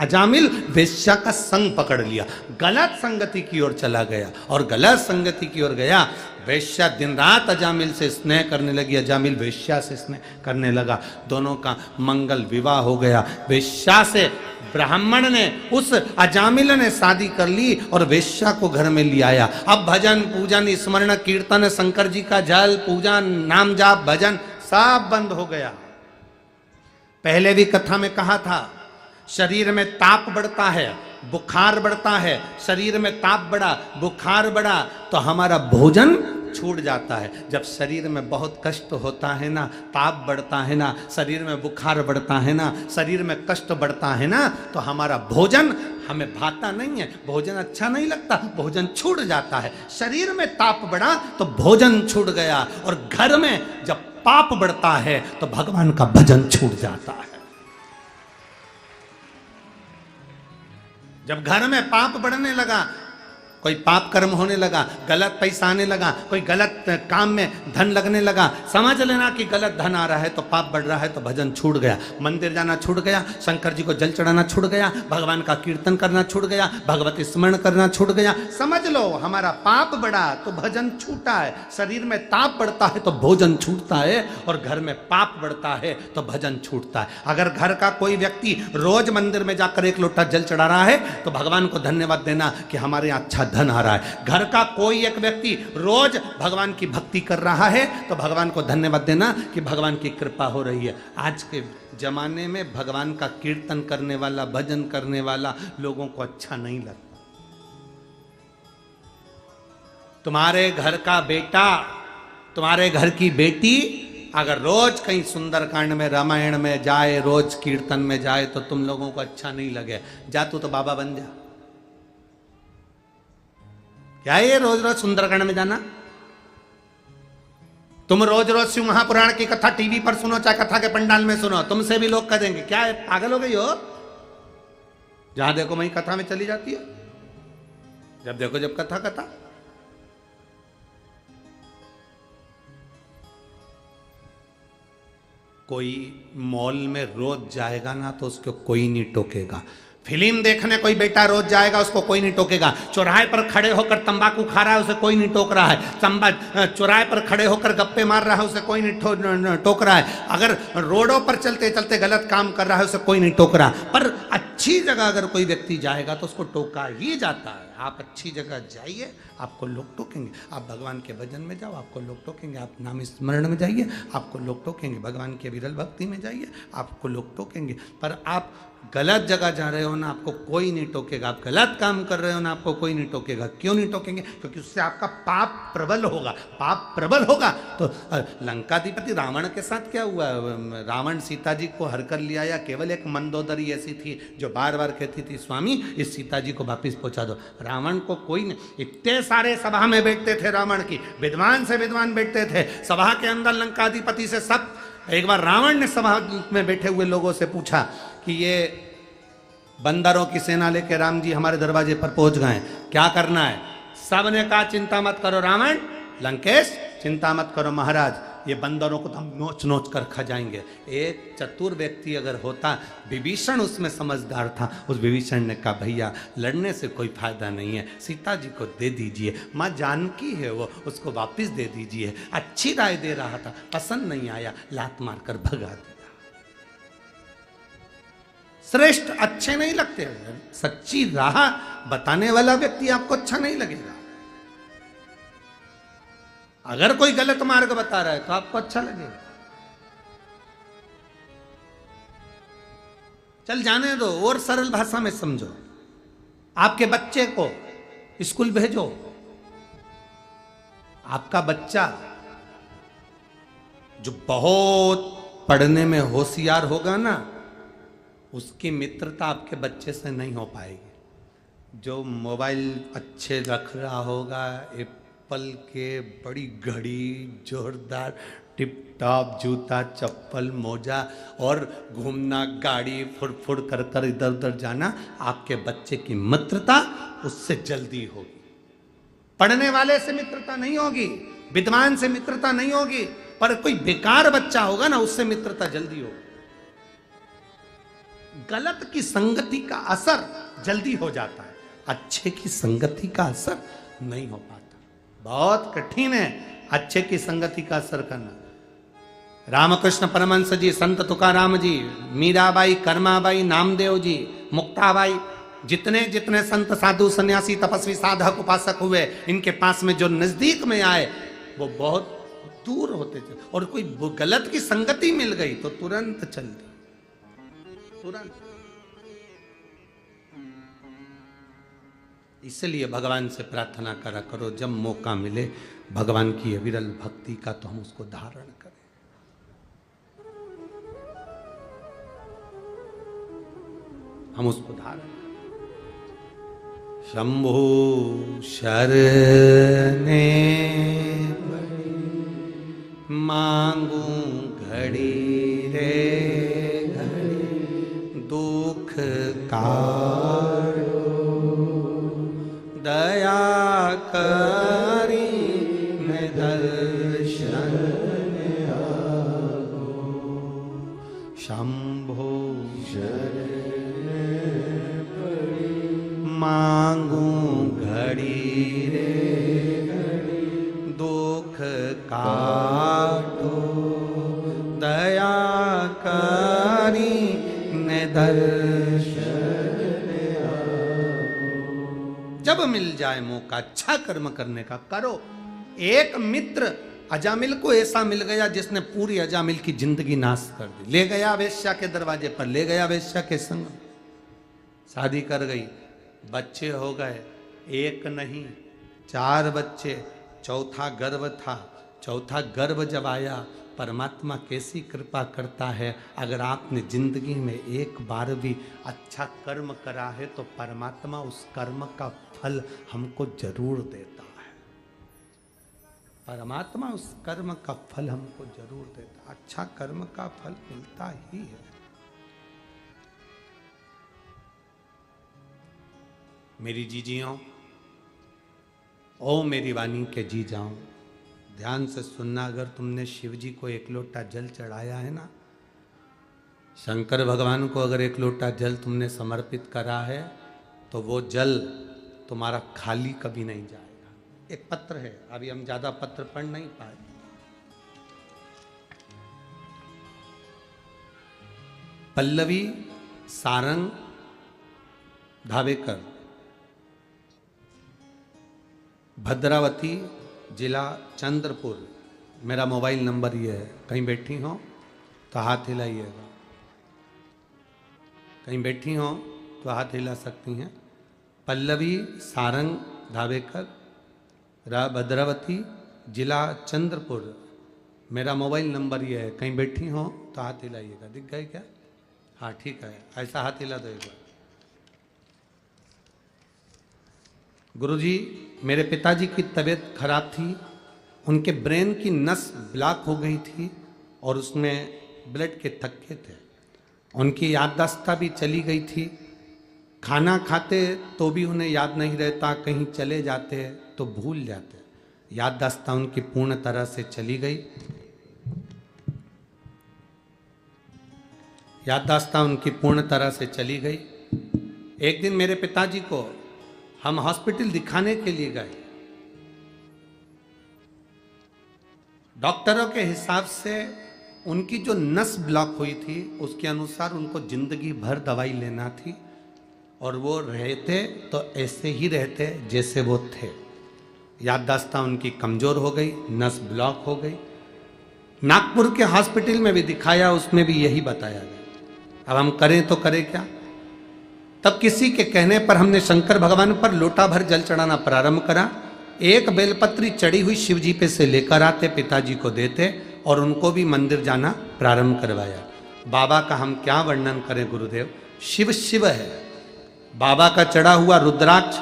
अजामिल वेश्या का संग पकड़ लिया, गलत संगति की ओर चला गया और गलत संगति की ओर गया। वेश्या दिन रात अजामिल से स्नेह करने लगी, अजामिल वेश्या से स्नेह करने लगा, दोनों का मंगल विवाह हो गया। वेश्या से ब्राह्मण ने, उस अजामिल ने शादी कर ली और वेश्या को घर में ले आया। अब भजन पूजन स्मरण कीर्तन शंकर जी का जल पूजन नाम जाप भजन सब बंद हो गया। पहले भी कथा में कहा था, शरीर में ताप बढ़ता है, बुखार बढ़ता है, शरीर में ताप बढ़ा, बुखार बढ़ा तो हमारा भोजन छूट जाता है। जब शरीर में बहुत कष्ट होता है ना, ताप बढ़ता है ना, शरीर में बुखार बढ़ता है ना, शरीर में कष्ट बढ़ता है ना, तो हमारा भोजन हमें भाता नहीं है, भोजन अच्छा नहीं लगता, भोजन छूट जाता है। शरीर में ताप बढ़ा तो भोजन छूट गया, और घर में जब पाप बढ़ता है तो भगवान का भजन छूट जाता है। जब घर में पाप बढ़ने लगा, कोई पाप कर्म होने लगा, गलत पैसा आने लगा, कोई गलत काम में धन लगने लगा, समझ लेना कि गलत धन आ रहा है तो पाप बढ़ रहा है, तो भजन छूट गया, मंदिर जाना छूट गया, शंकर जी को जल चढ़ाना छूट गया, भगवान का कीर्तन करना छूट गया, भगवती स्मरण करना छूट गया। समझ लो हमारा पाप बढ़ा तो भजन छूटा है, शरीर में ताप बढ़ता है तो भोजन छूटता है, और घर में पाप बढ़ता है तो भजन छूटता है। अगर घर का कोई व्यक्ति रोज मंदिर में जाकर एक लोटा जल चढ़ा रहा है तो भगवान को धन्यवाद देना कि हमारे यहाँ अच्छा धन आ रहा है। घर का कोई एक व्यक्ति रोज भगवान की भक्ति कर रहा है तो भगवान को धन्यवाद देना कि भगवान की कृपा हो रही है। आज के जमाने में भगवान का कीर्तन करने वाला, भजन करने वाला लोगों को अच्छा नहीं लगता। तुम्हारे घर का बेटा, तुम्हारे घर की बेटी अगर रोज कहीं सुंदरकांड में, रामायण में जाए, रोज कीर्तन में जाए तो तुम लोगों को अच्छा नहीं लगे। जा तू तो बाबा बन जा। क्या ये रोज रोज सुंदरकांड में जाना? तुम रोज रोज शिव महापुराण की कथा टीवी पर सुनो, चाहे कथा के पंडाल में सुनो, तुमसे भी लोग कह देंगे क्या है, पागल हो गई हो? जहां देखो वहीं कथा में चली जाती है, जब देखो जब कथा कथा। कोई मॉल में रोज जाएगा ना तो उसको कोई नहीं टोकेगा। फिल्म देखने कोई बेटा रोज जाएगा, उसको कोई नहीं टोकेगा। चौराहे पर खड़े होकर तंबाकू खा रहा है, उसे कोई नहीं टोक रहा है। चौराहे पर खड़े होकर गप्पे मार रहा है, उसे कोई नहीं टोक रहा है। अगर रोडों पर चलते चलते गलत काम कर रहा है, उसे कोई नहीं टोक रहा। पर अच्छी जगह अगर कोई व्यक्ति जाएगा तो उसको टोका ही जाता है। आप अच्छी जगह जाइए, आपको लोग टोकेंगे। आप भगवान के भजन में जाओ, आपको लोग टोकेंगे। आप नाम स्मरण में जाइए, आपको लोग टोकेंगे। भगवान के विरल भक्ति में जाइए, आपको लोग टोकेंगे। पर आप गलत जगह जा रहे हो ना, आपको कोई नहीं टोकेगा। आप गलत काम कर रहे हो ना, आपको कोई नहीं टोकेगा। क्यों नहीं टोकेंगे? क्योंकि उससे आपका पाप प्रबल होगा। पाप प्रबल होगा तो लंकाधिपति रावण के साथ क्या हुआ? रावण सीता जी को हर कर लिया, या केवल एक मंदोदरी ऐसी थी जो बार बार कहती थी स्वामी इस सीता जी को वापिस पहुंचा दो। रावण को कोई नहीं, इतने सारे सभा में बैठते थे, रावण की विद्वान से विद्वान बैठते थे सभा के अंदर, लंकाधिपति से सब। एक बार रावण ने सभा में बैठे हुए लोगों से पूछा कि ये बंदरों की सेना लेकर राम जी हमारे दरवाजे पर पहुंच गए, क्या करना है? सबने कहा चिंता मत करो रावण, लंकेश चिंता मत करो महाराज, ये बंदरों को तो हम नोच नोच कर खा जाएंगे। एक चतुर व्यक्ति अगर होता, विभीषण उसमें समझदार था, उस विभीषण ने कहा भैया लड़ने से कोई फायदा नहीं है, सीता जी को दे दीजिए, माँ जानकी है वो, उसको वापस दे दीजिए। अच्छी राय दे रहा था, पसंद नहीं आया, लात मारकर भगा दिया। श्रेष्ठ अच्छे नहीं लगते, सच्ची राह बताने वाला व्यक्ति आपको अच्छा नहीं लगेगा। अगर कोई गलत मार्ग बता रहा है तो आपको अच्छा लगेगा। चल जाने दो, और सरल भाषा में समझो। आपके बच्चे को स्कूल भेजो, आपका बच्चा जो बहुत पढ़ने में होशियार होगा ना, उसकी मित्रता आपके बच्चे से नहीं हो पाएगी। जो मोबाइल अच्छे रख रहा होगा, एप्पल के बड़ी घड़ी, जोरदार टिप टॉप जूता चप्पल मोजा, और घूमना गाड़ी फुड़ कर कर इधर उधर जाना, आपके बच्चे की मित्रता उससे जल्दी होगी। पढ़ने वाले से मित्रता नहीं होगी, विद्वान से मित्रता नहीं होगी, पर कोई बेकार बच्चा होगा ना, उससे मित्रता जल्दी होगी। गलत की संगति का असर जल्दी हो जाता है, अच्छे की संगति का असर नहीं हो पाता। बहुत कठिन है अच्छे की संगति का असर करना। रामकृष्ण परमहंस जी, संत तुकाराम जी, मीराबाई, कर्माबाई, नामदेव जी, मुक्ताबाई, जितने जितने संत साधु सन्यासी तपस्वी साधक उपासक हुए, इनके पास में जो नजदीक में आए वो बहुत दूर होते थे, और कोई गलत की संगति मिल गई तो तुरंत चल दी, तुरंत। इसलिए भगवान से प्रार्थना करा करो, जब मौका मिले भगवान की अविरल भक्ति का, तो हम उसको धारण करें। हम उसको धारण करें। शंभु शरणे मांगू घड़ी रे घड़ी, दुख कारो दया करी मैं दर्शन आगो। शंभो मांगू घड़ी रे घड़ी, दुख काटो दया करी ने दर्शन आगो। जब मिल जाए मौका अच्छा कर्म करने का करो। एक मित्र अजामिल को ऐसा मिल गया जिसने पूरी अजामिल की जिंदगी नाश कर दी। ले गया वेश्या के दरवाजे पर, ले गया वेश्या के संग, शादी कर गई, बच्चे हो गए, एक नहीं 4 बच्चे, चौथा गर्भ था। चौथा गर्भ जब आया, परमात्मा कैसी कृपा करता है, अगर आपने जिंदगी में एक बार भी अच्छा कर्म करा है तो परमात्मा उस कर्म का फल हमको जरूर देता है। परमात्मा उस कर्म का फल हमको जरूर देता है, अच्छा कर्म का फल मिलता ही है। मेरी जीजियों, ओ मेरी वाणी के जी जाओ, ध्यान से सुनना। अगर तुमने शिव जी को 1 लोटा जल चढ़ाया है ना, शंकर भगवान को अगर 1 लोटा जल तुमने समर्पित करा है, तो वो जल तुम्हारा खाली कभी नहीं जाएगा। एक पत्र है, अभी हम ज्यादा पत्र पढ़ नहीं पाए। पल्लवी सारंग धावेकर, भद्रावती जिला चंद्रपुर। मेरा मोबाइल नंबर ये है, कहीं बैठी हो तो हाथ हिलाइएगा, कहीं बैठी हो तो हाथ हिला सकती हैं। पल्लवी सारंग धावेकर, भद्रावती जिला चंद्रपुर। मेरा मोबाइल नंबर ये है, कहीं बैठी हो तो हाथ हिलाइएगा। दिख गए क्या? हाँ ठीक है, ऐसा हाथ हिला दो एक बार। गुरुजी, मेरे पिताजी की तबीयत खराब थी, उनके ब्रेन की नस ब्लॉक हो गई थी और उसमें ब्लड के थक्के थे। उनकी याददाश्त भी चली गई थी, खाना खाते तो भी उन्हें याद नहीं रहता, कहीं चले जाते तो भूल जाते। याददाश्त उनकी पूर्ण तरह से चली गई, याददाश्त उनकी पूर्ण तरह से चली गई। एक दिन मेरे पिताजी को हम हॉस्पिटल दिखाने के लिए गए। डॉक्टरों के हिसाब से उनकी जो नस ब्लॉक हुई थी उसके अनुसार उनको जिंदगी भर दवाई लेना थी, और वो रहते तो ऐसे ही रहते जैसे वो थे। याददाश्त उनकी कमज़ोर हो गई, नस ब्लॉक हो गई। नागपुर के हॉस्पिटल में भी दिखाया, उसमें भी यही बताया गया। अब हम करें तो करें क्या? तब किसी के कहने पर हमने शंकर भगवान पर लोटा भर जल चढ़ाना प्रारंभ करा। एक बेलपत्री चढ़ी हुई शिव जी पे से लेकर आते, पिताजी को देते और उनको भी मंदिर जाना प्रारंभ करवाया। बाबा का हम क्या वर्णन करें गुरुदेव, शिव शिव है। बाबा का चढ़ा हुआ रुद्राक्ष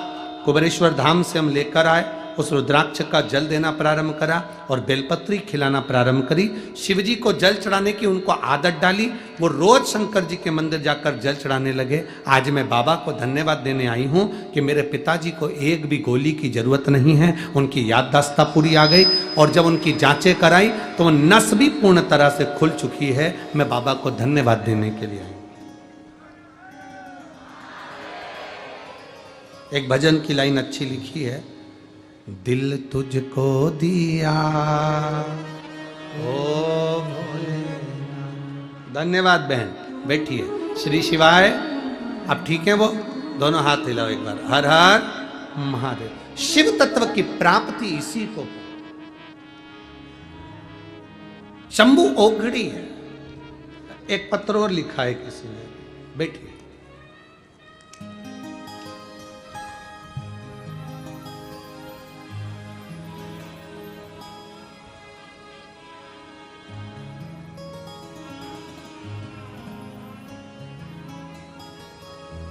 कुबेरेश्वर धाम से हम लेकर आए, उस रुद्राक्ष का जल देना प्रारंभ करा और बेलपत्री खिलाना प्रारंभ करी। शिव जी को जल चढ़ाने की उनको आदत डाली। वो रोज शंकर जी के मंदिर जाकर जल चढ़ाने लगे। आज मैं बाबा को धन्यवाद देने आई हूँ कि मेरे पिताजी को एक भी गोली की जरूरत नहीं है, उनकी याददाश्त पूरी आ गई और जब उनकी जांचें कराई तो वो नस भी पूर्ण तरह से खुल चुकी है। मैं बाबा को धन्यवाद देने के लिए आई। एक भजन की लाइन अच्छी लिखी है, दिल तुझको दिया ओ भोले। धन्यवाद बहन, बैठिए। श्री शिवाय। अब ठीक है वो दोनों हाथ हिलाओ एक बार। हर हर महादेव। शिव तत्व की प्राप्ति इसी को शंभु ओघड़ी है। एक पत्र और लिखा है किसी ने, बैठिए।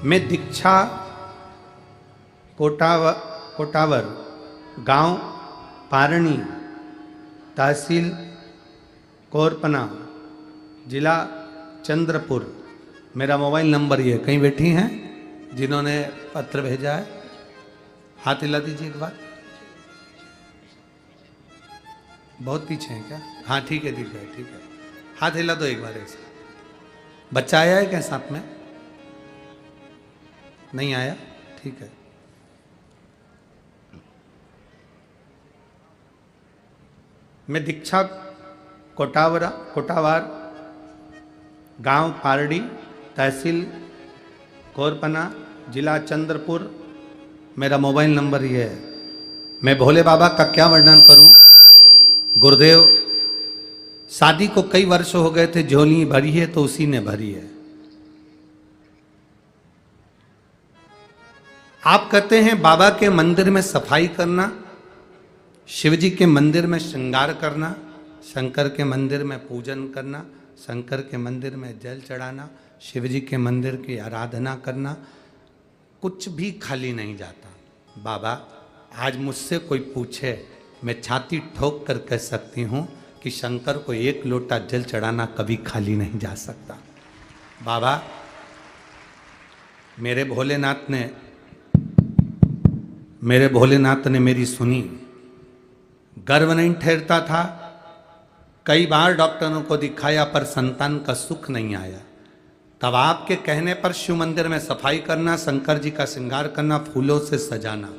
मैं दीक्षा कोटावर गांव पारणी तहसील कोरपना जिला चंद्रपुर। मेरा मोबाइल नंबर ये। कहीं बैठी हैं जिन्होंने पत्र भेजा है? हाथ हिला दीजिए एक बार। बहुत पीछे हैं क्या? हाँ ठीक है, दिख गए, ठीक है। हाथ हिला दो एक बार ऐसे। बच्चा आया है क्या साथ में? नहीं आया? ठीक है। मैं दीक्षा कोटावार गांव पारडी तहसील कोरपना जिला चंद्रपुर। मेरा मोबाइल नंबर ये है। मैं भोले बाबा का क्या वर्णन करूं। गुरुदेव, शादी को कई वर्ष हो गए थे, झोली भरी है तो उसी ने भरी है। आप कहते हैं बाबा के मंदिर में सफाई करना, शिव जी के मंदिर में श्रृंगार करना, शंकर के मंदिर में पूजन करना, शंकर के मंदिर में जल चढ़ाना, शिव जी के मंदिर की आराधना करना, कुछ भी खाली नहीं जाता। बाबा, आज मुझसे कोई पूछे, मैं छाती ठोक कर कह सकती हूँ कि शंकर को एक लोटा जल चढ़ाना कभी खाली नहीं जा सकता। बाबा, मेरे भोलेनाथ ने मेरी सुनी। गर्व नहीं ठहरता था। कई बार डॉक्टरों को दिखाया पर संतान का सुख नहीं आया। तब आपके कहने पर शिव मंदिर में सफाई करना, शंकर जी का श्रृंगार करना, फूलों से सजाना।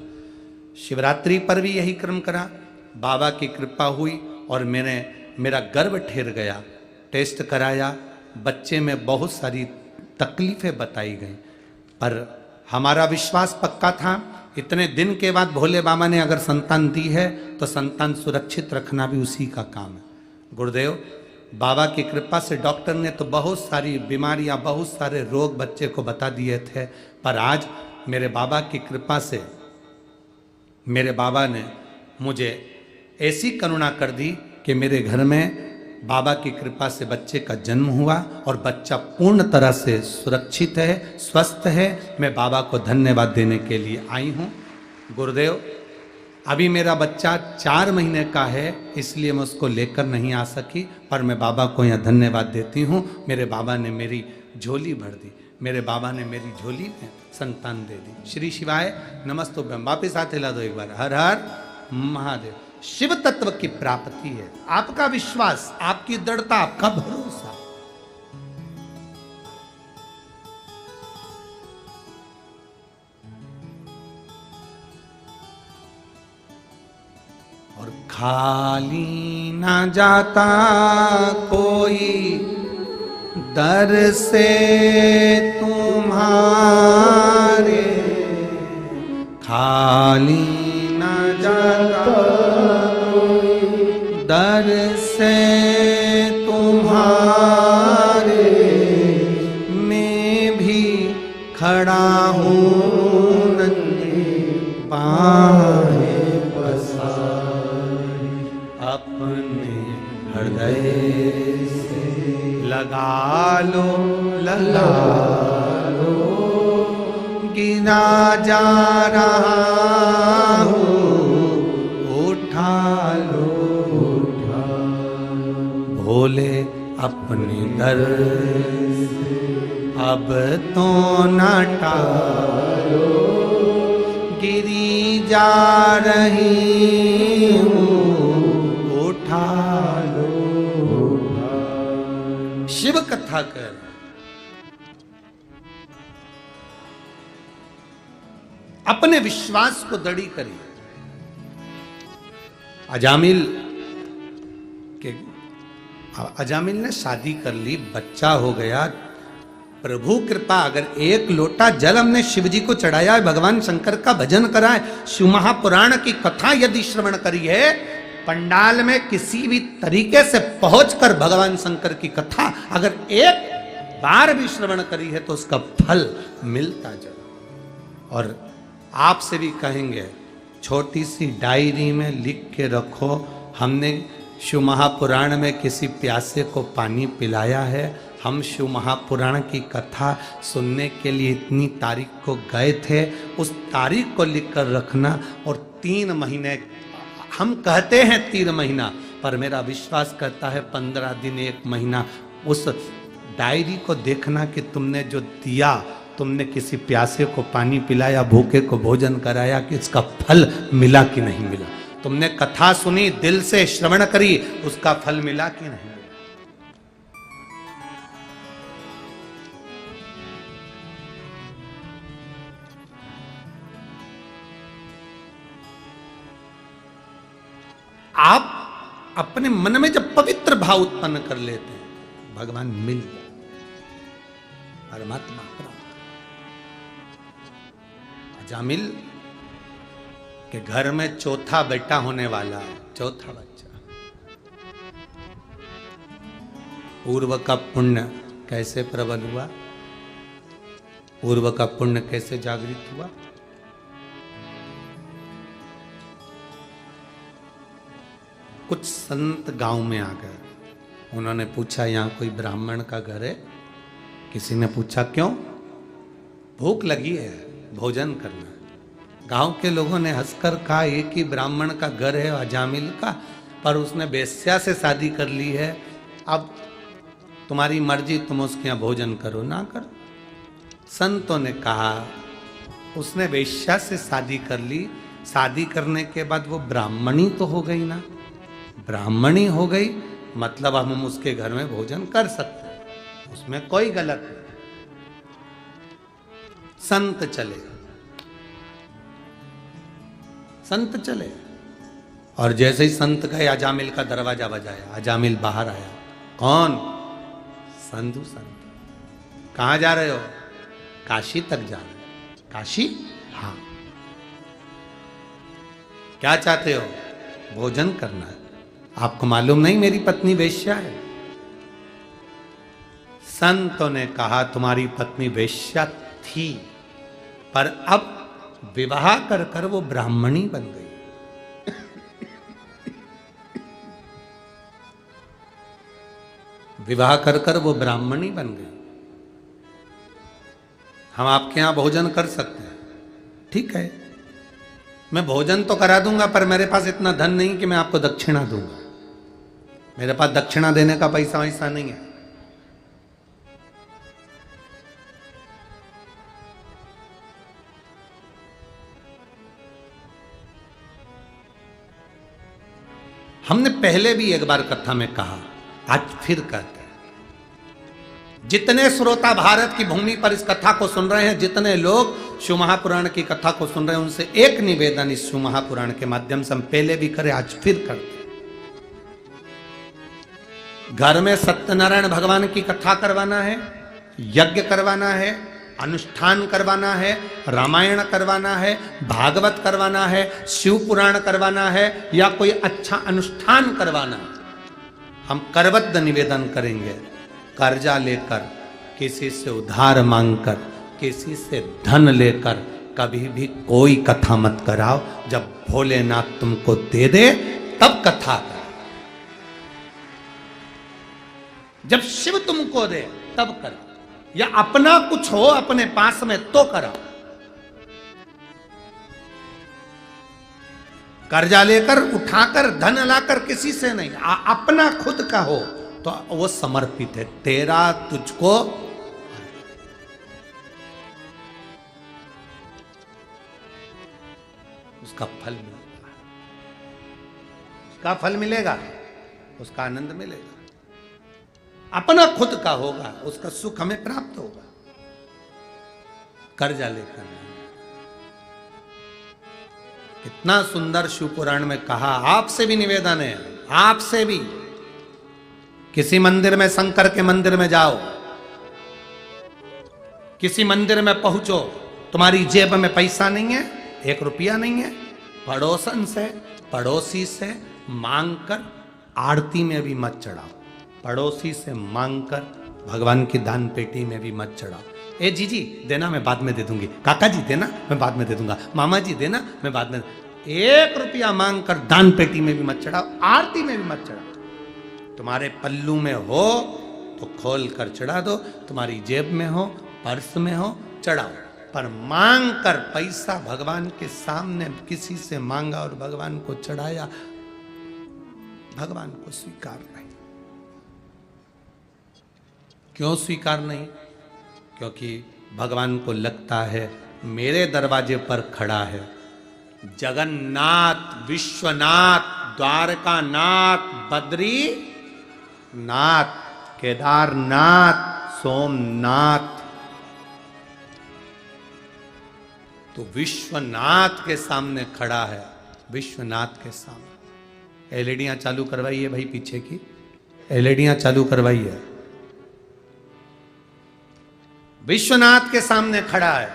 शिवरात्रि पर भी यही क्रम करा। बाबा की कृपा हुई और मेरा गर्व ठहर गया। टेस्ट कराया, बच्चे में बहुत सारी तकलीफें बताई गई, पर हमारा विश्वास पक्का था। इतने दिन के बाद भोले बाबा ने अगर संतान दी है तो संतान सुरक्षित रखना भी उसी का काम है। गुरुदेव, बाबा की कृपा से डॉक्टर ने तो बहुत सारी बीमारियां, बहुत सारे रोग बच्चे को बता दिए थे, पर आज मेरे बाबा की कृपा से मेरे बाबा ने मुझे ऐसी करुणा कर दी कि मेरे घर में बाबा की कृपा से बच्चे का जन्म हुआ और बच्चा पूर्ण तरह से सुरक्षित है, स्वस्थ है। मैं बाबा को धन्यवाद देने के लिए आई हूँ। गुरुदेव, अभी मेरा बच्चा 4 महीने का है, इसलिए मैं उसको लेकर नहीं आ सकी, पर मैं बाबा को यहाँ धन्यवाद देती हूँ। मेरे बाबा ने मेरी झोली भर दी, मेरे बाबा ने मेरी झोली में संतान दे दी। श्री शिवाय नमस्तुभ्यम। वापिस हाथ हिला दो एक बार। हर हर महादेव। शिव तत्व की प्राप्ति है। आपका विश्वास, आपकी दृढ़ता, आपका भरोसा। और खाली ना जाता कोई दर से तुम्हारे, खाली ना जाता दर से तुम्हारे, मैं भी खड़ा हूँ नंगे बाहें पसारी, अपने हृदय से लगा लो, गिना जा रहा हूँ बोले अपने दर अब तो ना टालो, गिरी जा रही हूँ उठा लो। शिव कथा कर अपने विश्वास को दृढ़ करिए। अजामिल ने शादी कर ली, बच्चा हो गया। प्रभु कृपा, अगर एक लोटा जल हमने शिव जी को चढ़ाया है, भगवान शंकर का भजन करा है, शिव महापुराण की कथा यदि श्रवण करी है, पंडाल में किसी भी तरीके से पहुंचकर भगवान शंकर की कथा अगर एक बार भी श्रवण करी है तो उसका फल मिलता चला। और आपसे भी कहेंगे, छोटी सी डायरी में लिख के रखो, हमने शिव महापुराण में किसी प्यासे को पानी पिलाया है, हम शिव महापुराण की कथा सुनने के लिए इतनी तारीख को गए थे, उस तारीख को लिख कर रखना। और 3 महीने, हम कहते हैं 3 महीना, पर मेरा विश्वास करता है 15 दिन 1 महीना उस डायरी को देखना कि तुमने जो दिया, तुमने किसी प्यासे को पानी पिलाया, भूखे को भोजन कराया, कि इसका फल मिला कि नहीं मिला। तुमने कथा सुनी, दिल से श्रवण करी, उसका फल मिला कि नहीं। आप अपने मन में जब पवित्र भाव उत्पन्न कर लेते हैं, भगवान मिल गया, परमात्मा प्राप्त। अजामिल के घर में चौथा बेटा होने वाला है, चौथा बच्चा। पूर्व का पुण्य कैसे प्रबल हुआ, पूर्व का पुण्य कैसे जागृत हुआ। कुछ संत गांव में आ गए, उन्होंने पूछा यहाँ कोई ब्राह्मण का घर है। किसी ने पूछा क्यों, भूख लगी है, भोजन करना। गांव के लोगों ने हंसकर कहा, एक ही ब्राह्मण का घर है अजामिल का, पर उसने वेश्या से शादी कर ली है, अब तुम्हारी मर्जी, तुम उसके यहाँ भोजन करो ना करो। संतों ने कहा, उसने वेश्या से शादी कर ली, शादी करने के बाद वो ब्राह्मणी तो हो गई ना, ब्राह्मणी हो गई मतलब हम उसके घर में भोजन कर सकते हैं, उसमें कोई गलत नहीं। संत चले, संत चले, और जैसे ही संत गए, अजामिल का दरवाजा बजाया, अजामिल बाहर आया। कौन? संधु संत। कहां जा रहे हो? काशी तक जा रहे हो। काशी? हाँ। क्या चाहते हो? भोजन करना है। आपको मालूम नहीं मेरी पत्नी वेश्या है? संतों ने कहा, तुम्हारी पत्नी वेश्या थी, पर अब विवाह कर कर वो ब्राह्मणी बन गई। विवाह कर कर वो ब्राह्मणी बन गई। हम आपके यहां भोजन कर सकते हैं, ठीक है, मैं भोजन तो करा दूंगा, पर मेरे पास इतना धन नहीं कि मैं आपको दक्षिणा दूंगा। मेरे पास दक्षिणा देने का पैसा वैसा नहीं है। हमने पहले भी एक बार कथा में कहा, आज फिर कहते हैं, जितने श्रोता भारत की भूमि पर इस कथा को सुन रहे हैं, जितने लोग शिव महापुराण की कथा को सुन रहे हैं, उनसे एक निवेदन इस शिव महापुराण के माध्यम से हम पहले भी करें, आज फिर करते हैं। घर में सत्यनारायण भगवान की कथा करवाना है, यज्ञ करवाना है, अनुष्ठान करवाना है, रामायण करवाना है, भागवत करवाना है, शिव पुराण करवाना है, या कोई अच्छा अनुष्ठान करवाना है, हम करबद्ध निवेदन करेंगे। कर्जा लेकर, किसी से उधार मांगकर, किसी से धन लेकर कभी भी कोई कथा मत कराओ। जब भोलेनाथ तुमको दे दे तब कथा कर, जब शिव तुमको दे तब करो, या अपना कुछ हो अपने पास में तो करो। कर्जा लेकर, उठाकर, धन लाकर किसी से नहीं, अपना खुद का हो तो वो समर्पित है, तेरा तुझको उसका फल मिलेगा, उसका फल मिलेगा, उसका आनंद मिलेगा, अपना खुद का होगा, उसका सुख हमें प्राप्त होगा। कर्जा लेकर नहीं। कितना सुंदर शिव पुराण में कहा, आपसे भी निवेदन है, आपसे भी, किसी मंदिर में, शंकर के मंदिर में जाओ, किसी मंदिर में पहुंचो, तुम्हारी जेब में पैसा नहीं है, 1 रुपया नहीं है, पड़ोसन से, पड़ोसी से मांग कर आरती में भी मत चढ़ाओ, पड़ोसी से मांग कर भगवान की दान पेटी में भी मत चढ़ाओ। ए जीजी देना, मैं बाद में दे दूंगी, काका जी देना, मैं बाद में दे दूंगा, मामा जी देना, मैं बाद में। 1 रुपया मांग कर दान पेटी में भी मत चढ़ाओ, आरती में भी मत चढ़ाओ। तुम्हारे पल्लू में हो तो खोल कर चढ़ा दो, तुम्हारी जेब में हो, पर्स में हो, चढ़ाओ, पर मांग कर पैसा भगवान के सामने किसी से मांगा और भगवान को चढ़ाया, भगवान को स्वीकार नहीं। क्यों स्वीकार नहीं? क्योंकि भगवान को लगता है मेरे दरवाजे पर खड़ा है जगन्नाथ, विश्वनाथ, द्वारकानाथ, बद्रीनाथ, केदारनाथ, सोमनाथ। तो विश्वनाथ के सामने खड़ा है, विश्वनाथ के सामने। एलईडियां चालू करवाइए भाई, पीछे की एलईडियां चालू करवाइए। विश्वनाथ के सामने खड़ा है,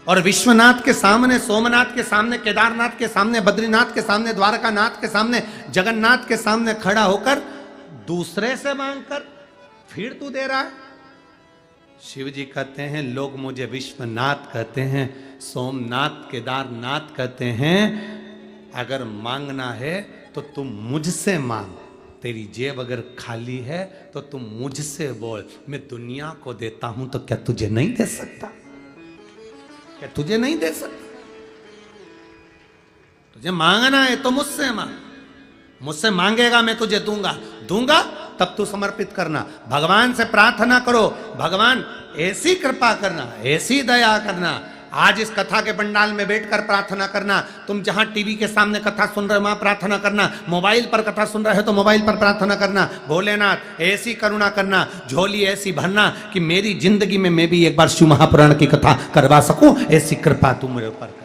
और विश्वनाथ के सामने, सोमनाथ के सामने, केदारनाथ के सामने, बद्रीनाथ के सामने, द्वारकानाथ के सामने, जगन्नाथ के सामने खड़ा होकर दूसरे से मांगकर फिर तू दे रहा है। शिव जी कहते हैं लोग मुझे विश्वनाथ कहते हैं, सोमनाथ, केदारनाथ कहते हैं। अगर मांगना है तो तुम मुझसे मांग, तेरी जेब अगर खाली है तो तुम मुझसे बोल। मैं दुनिया को देता हूं तो क्या तुझे नहीं दे सकता? क्या तुझे नहीं दे सकता? तुझे मांगना है तो मुझसे मांग, मुझसे मांगेगा मैं तुझे दूंगा, दूंगा तब तू समर्पित करना। भगवान से प्रार्थना करो, भगवान ऐसी कृपा करना, ऐसी दया करना। आज इस कथा के पंडाल में बैठकर प्रार्थना करना, तुम जहां टीवी के सामने कथा सुन रहे हो वहां प्रार्थना करना, मोबाइल पर कथा सुन रहे हो तो मोबाइल पर प्रार्थना करना। भोलेनाथ ऐसी करुणा करना, झोली ऐसी भरना कि मेरी जिंदगी में मैं भी एक बार शिव महापुराण की कथा करवा सकूं, ऐसी कृपा तू मेरे ऊपर कर।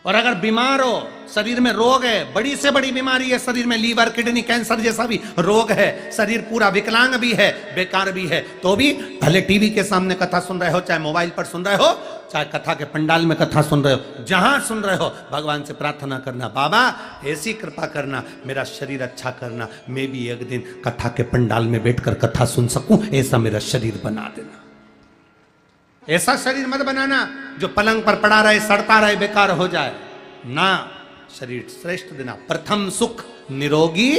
और अगर बीमार हो, शरीर में रोग है, बड़ी से बड़ी बीमारी है शरीर में, लीवर, किडनी, कैंसर जैसा भी रोग है, शरीर पूरा विकलांग भी है, बेकार भी है, तो भी भले टीवी के सामने कथा सुन रहे हो, चाहे मोबाइल पर सुन रहे हो, चाहे कथा के पंडाल में कथा सुन रहे हो, जहां सुन रहे हो भगवान से प्रार्थना करना, बाबा ऐसी कृपा करना, मेरा शरीर अच्छा करना, मैं भी एक दिन कथा के पंडाल में बैठकर कथा सुन सकूं, ऐसा मेरा शरीर बना देना। ऐसा शरीर मत बनाना जो पलंग पर पड़ा रहे, सड़ता रहे, बेकार हो जाए ना। शरीर श्रेष्ठ देना। प्रथम सुख निरोगी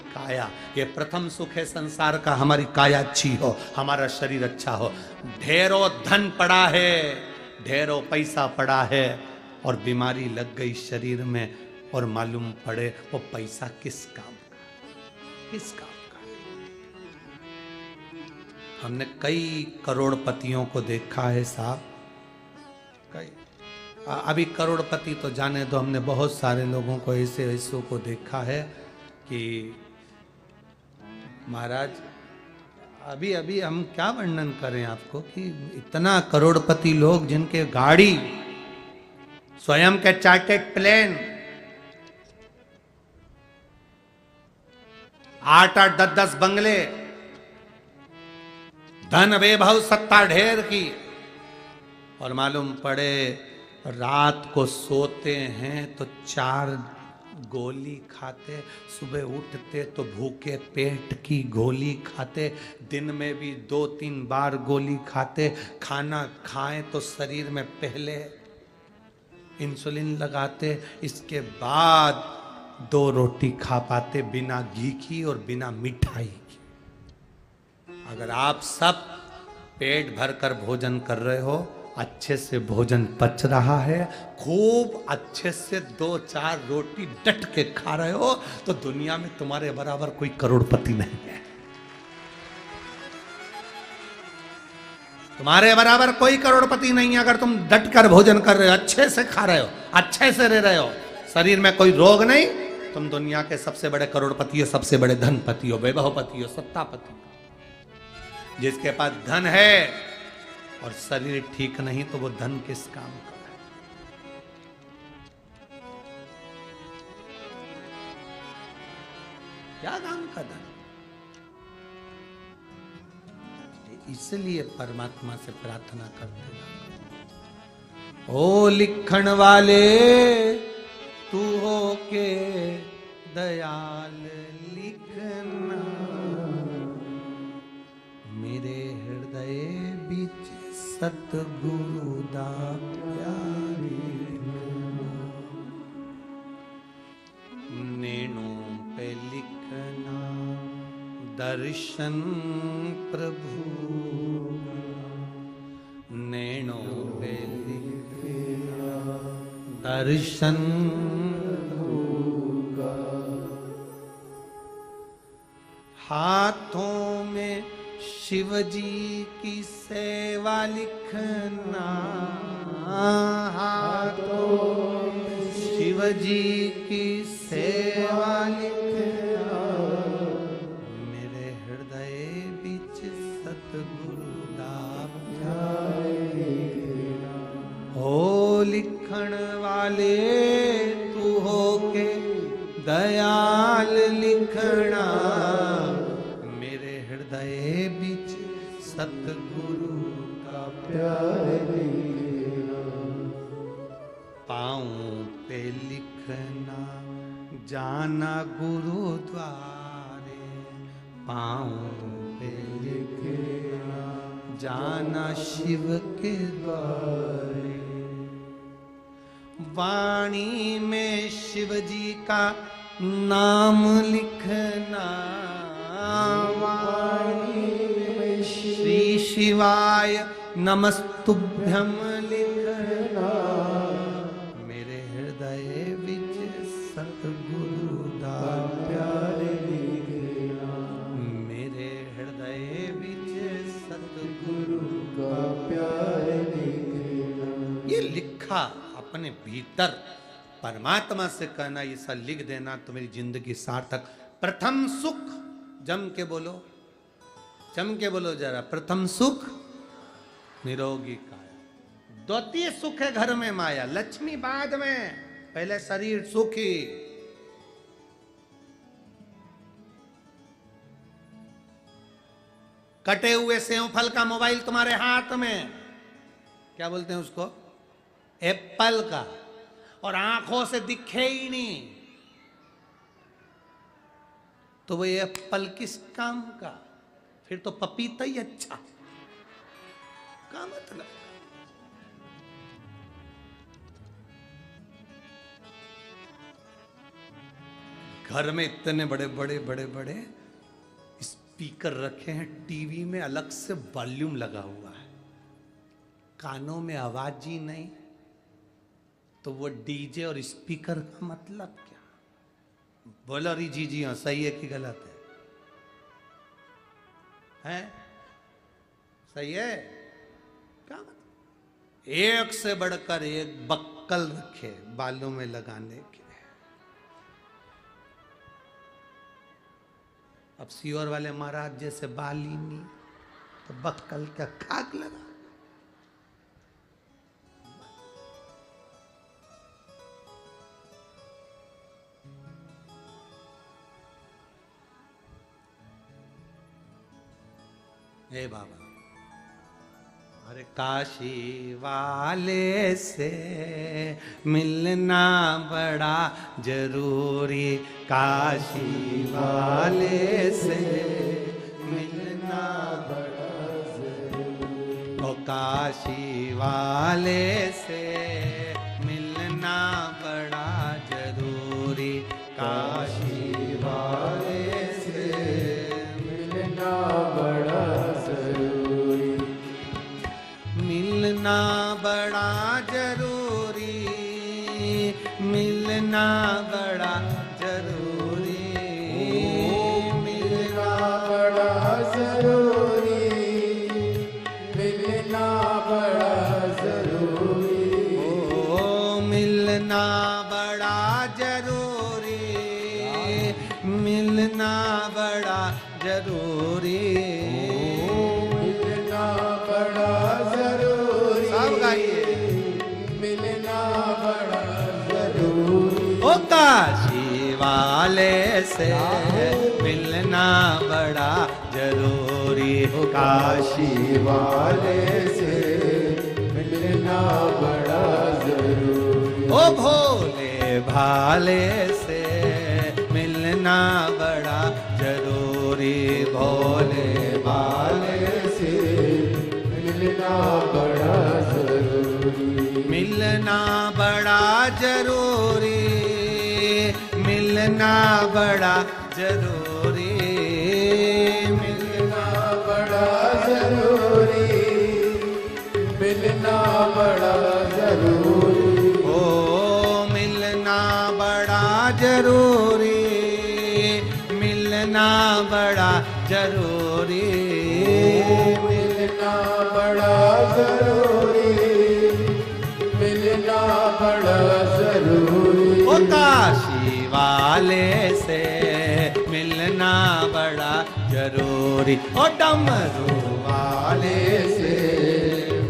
काया, ये प्रथम सुख है संसार का, हमारी काया अच्छी हो, हमारा शरीर अच्छा हो। ढेरों धन पड़ा है, ढेरों पैसा पड़ा है, और बीमारी लग गई शरीर में, और मालूम पड़े वो पैसा किस काम का, किस काम का। हमने कई करोड़पतियों को देखा है साहब, कई। अभी करोड़पति तो जाने दो, हमने बहुत सारे लोगों को ऐसे ऐसों को देखा है कि महाराज अभी अभी हम क्या वर्णन करें आपको कि इतना करोड़पति लोग जिनके गाड़ी स्वयं के चार्टेड प्लेन 8-8, 10-10 बंगले, धन वैभव, सत्ता ढेर की, और मालूम पड़े रात को सोते हैं तो 4 गोली खाते, सुबह उठते तो भूखे पेट की गोली खाते, दिन में भी 2-3 बार गोली खाते। खाना खाएं तो शरीर में पहले इंसुलिन लगाते, इसके बाद 2 रोटी खा पाते बिना घी की और बिना मिठाई की। अगर आप सब पेट भर कर भोजन कर रहे हो, अच्छे से भोजन पच रहा है, खूब अच्छे से 2-4 रोटी डट के खा रहे हो, तो दुनिया में तुम्हारे बराबर कोई करोड़पति नहीं है। तुम्हारे बराबर कोई करोड़पति नहीं है। अगर तुम डट कर भोजन कर रहे हो, अच्छे से खा रहे हो, अच्छे से रह रहे हो, शरीर में कोई रोग नहीं, तुम दुनिया के सबसे बड़े करोड़पति हो, सबसे बड़े धनपति हो, वैभवपति हो, सत्तापति हो। जिसके पास धन है और शरीर ठीक नहीं तो वो धन किस काम का है? क्या काम का धन? इसलिए परमात्मा से प्रार्थना करते हैं, ओ लिखण वाले तू हो के दयाल लिखना, मेरे हृदय बीच सतगुरु दा प्यारे नैनों पे लिखना दर्शन प्रभु, नैनों पे लिखना दर्शन होगा, हाथों में शिव जी की सेवा लिखना, हाथों में शिव जी की सेवा लिखना, मेरे हृदय बीच सतगुरु दा प्यारे, हो लिखण वाले तू हो के दयाल लिखना, मेरे हृदय बीच सतगुरु का प्यार लिखना, पाँव पे लिखना जाना गुरुद्वारे, पाँव पे लिखना जाना शिव के द्वारे, वाणी में शिव जी का नाम लिखना, वाणी में श्री शिवाय नमस्तुभ्यम लिखना, मेरे हृदय विच सतगुरु दा प्यार लिखना, मेरे हृदय विच सतगुरु का प्यार लिखना। ये लिखा अपने भीतर परमात्मा से कहना, ये सब लिख देना तो मेरी जिंदगी सार्थक। प्रथम सुख जम के बोलो, जम के बोलो जरा, प्रथम सुख निरोगी काया, द्वितीय सुख है घर में माया, लक्ष्मी बाद में, पहले शरीर सुखी। कटे हुए सेव फल का मोबाइल तुम्हारे हाथ में, क्या बोलते हैं उसको, एप्पल का, और आंखों से दिखे ही नहीं, तो वो एप्पल किस काम का? फिर तो पपीता ही अच्छा। क्या मतलब? घर में इतने बड़े बड़े बड़े बड़े स्पीकर रखे हैं, टीवी में अलग से वॉल्यूम लगा हुआ है, कानों में आवाज ही नहीं, तो वो डीजे और स्पीकर का मतलब क्या? बोलो री जी हाँ, सही है कि गलत है? हैं? सही है? क्या मतलब? एक से बढ़कर एक बक्कल रखे बालों में लगाने के। अब सियोर वाले महाराज जैसे बाल ही नहीं, तो बक्कल का खाक लगा। हे बाबा, अरे काशी वाले से मिलना बड़ा जरूरी, काशी वाले से मिलना बड़ा जरूरी, ओ काशी वाले से मिलना बड़ा जरूरी, काशी वाले से मिलना बड़ा जरूरी, मिलना बड़ा जरूरी, मिलना बड़ा जरूरी, मिलना बड़ा जरूरी, मिलना बड़ा जरूरी, ओ मिलना बड़ा जरूरी, मिलना बड़ा जरूरी, मिलना बड़ा जरूरी, सब गाइए, मिलना बड़ा जरूरी, ओ काशी वाले से मिलना बड़ा जरूरी, काशी वाले से मिलना बड़ा जरूरी, ओ भोले भाले से मिलना बड़ा जरूरी, भोले भाले से मिलना बड़ा जरूरी, मिलना बड़ा जरूरी, मिलना बड़ा जरूरी, मिलना बड़ा जरूरी, मिलना बड़ा जरूरी, ओ मिलना बड़ा जरूरी, मिलना बड़ा जरूरी, मिलना बड़ा जरूरी, मिलना बड़ा जरूरी, ओ काशी वाले से मिलना बड़ा जरूरी, ओ डमरू वाले से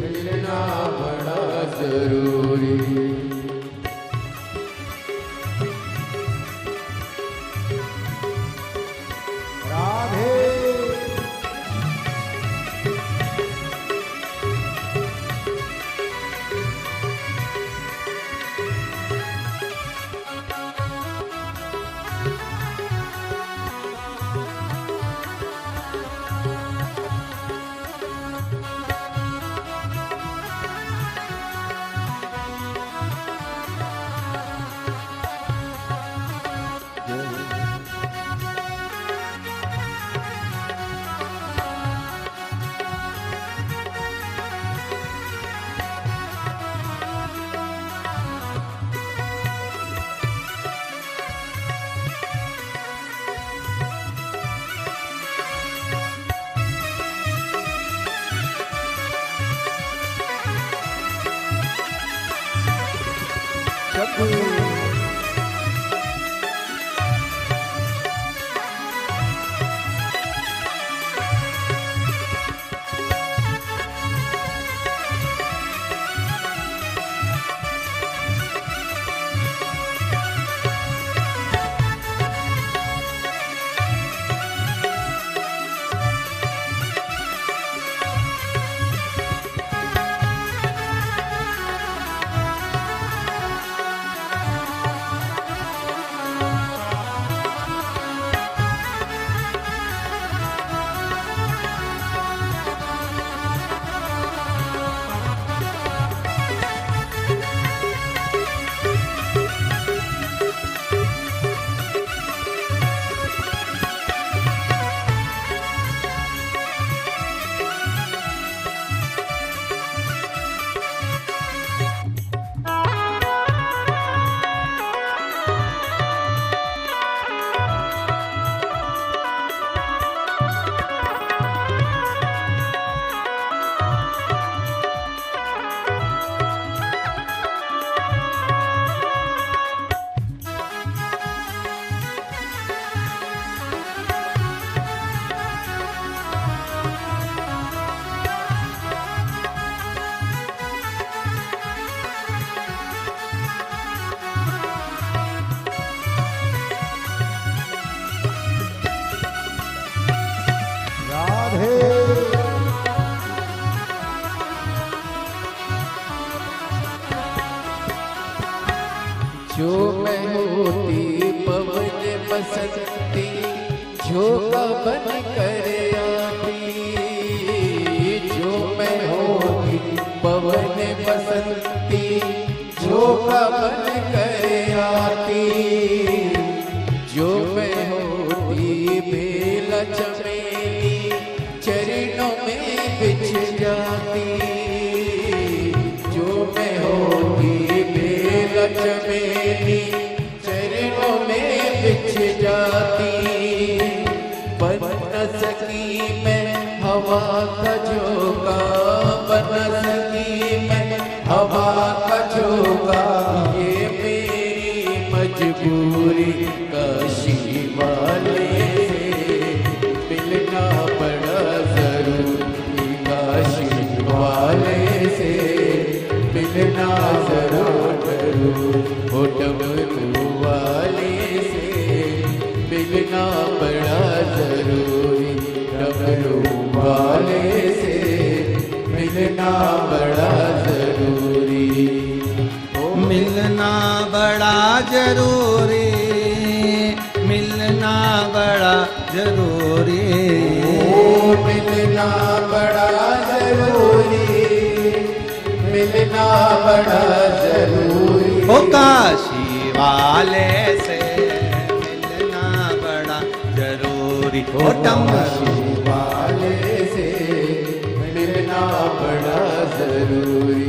मिलना बड़ा जरूरी, राधे जो मैं होती पवन बसंती झोंका बन कर आती, जो मैं होती पवन बसंती झोंका बन कर आती, जो मैं होती बेला चमेली चरणों में बिछ जाती, जो झोंका बन सकी मैं हवा का झोंका, ये मेरी मजबूरी काशी वाले से मिलना बड़ा जरूरी, काशी वाले से मिलना जरूर ओ डमरू वाले से मिलना बड़ा जरूरी, डमरू वाले से मिलना बड़ा जरूरी, मिलना बड़ा जरूरी, मिलना बड़ा जरूरी, मिलना बड़ा जरूरी, मिलना बड़ा जरूरी, ओ काशी वाले से मिलना बड़ा जरूरी, ओ काशी वाले से मिलना बड़ा जरूरी।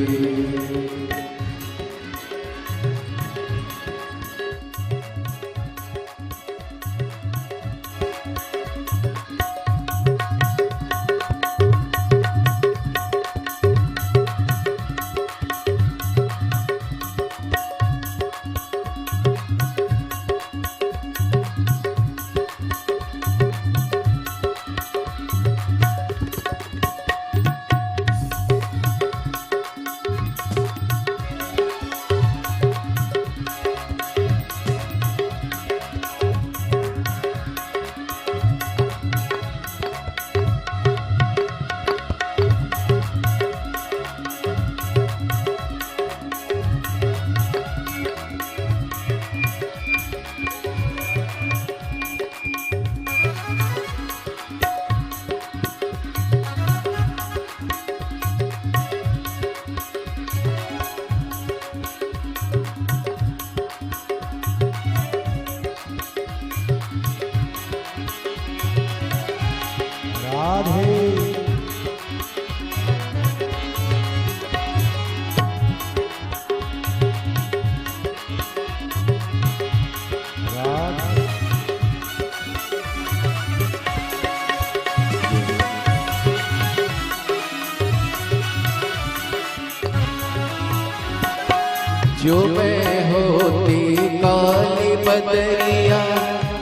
जो मैं होती काली बदरिया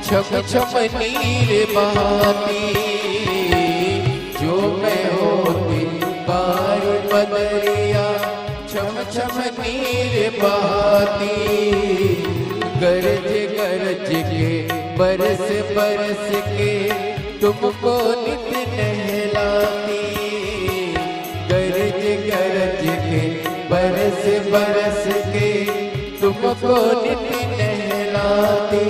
छम छम नीर बहाती, जो मैं होती काली बदरिया छम छम नीर बहाती, गरज गरज के बरस बरस के तुमको नित नहलाती, गरज गरज के बरस बरस के तुमको नित नहलाती,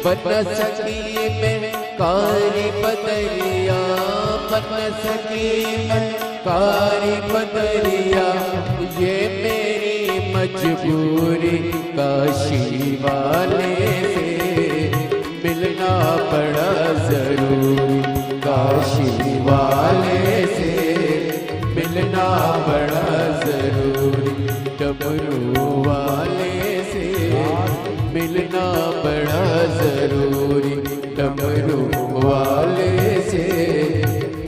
बन सकी मैं कारी बदरिया, बन सकी मैं कारी बदरिया, ये मेरी मजबूरी काशी वाले से मिलना बड़ा जरूरी, काशी वाले से मिलना बड़ा जरूरी, डमरू वाले से मिलना बड़ा जरूरी, डमरू वाले से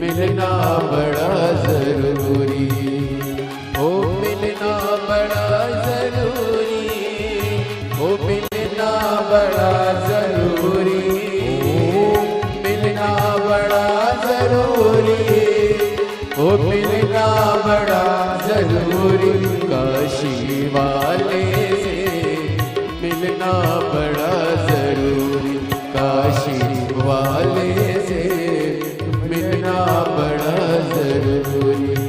मिलना बड़ा जरूरी, ओ मिलना बड़ा जरूरी, ओ मिलना बड़ा जरूरी, मिलना बड़ा जरूरी, ओ मिलना बड़ा जरूरी, काशी वाले से मिलना बड़ा जरूरी, काशी वाले से मिलना बड़ा जरूरी।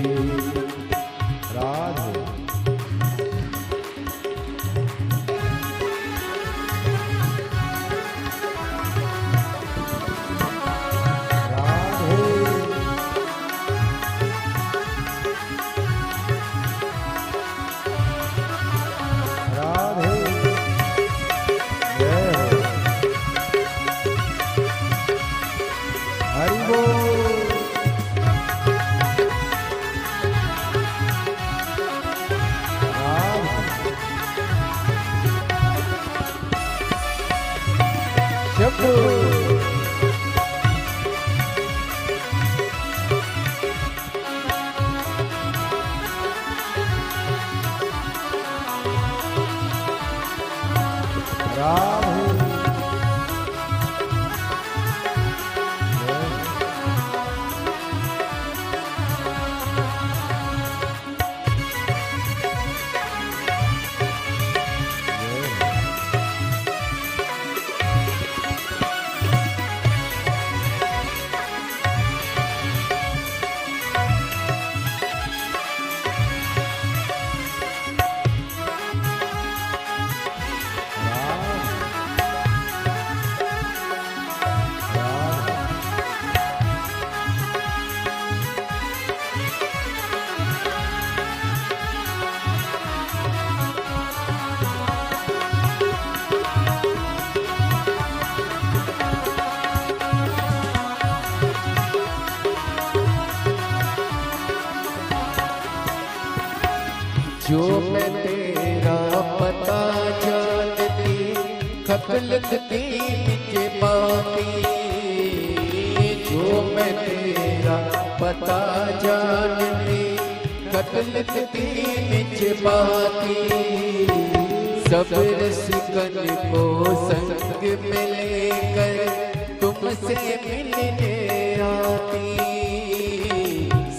जो मैं तेरा पता जानती, खत लिखती नीचे पाती। जो मैं तेरा पता जानती, खत लिखती नीचे पाती। सब रसिकन को संग में लेकर तुमसे मिलने आती।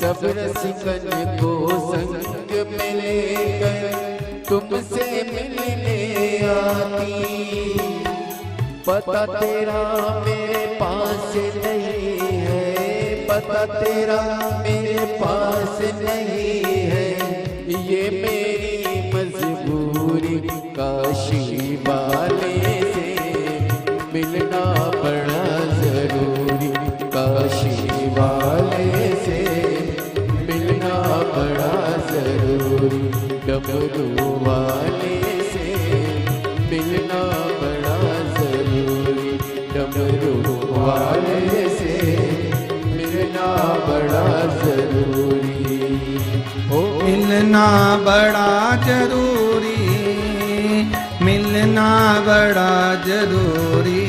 सब रसिकन को संग में लेकर तुमसे मिलने आती। पता तेरा मेरे पास नहीं है, पता तेरा मेरे पास नहीं है। ये मेरी मजबूरी, काशी वाले से मिलना बड़ा जरूरी। काशी वाले से मिलना बड़ा जरूरी। डमरू वाले से मिलना बड़ा जरूरी। डमरू वाले से मिलना बड़ा जरूरी। मिलना बड़ा जरूरी, मिलना बड़ा जरूरी।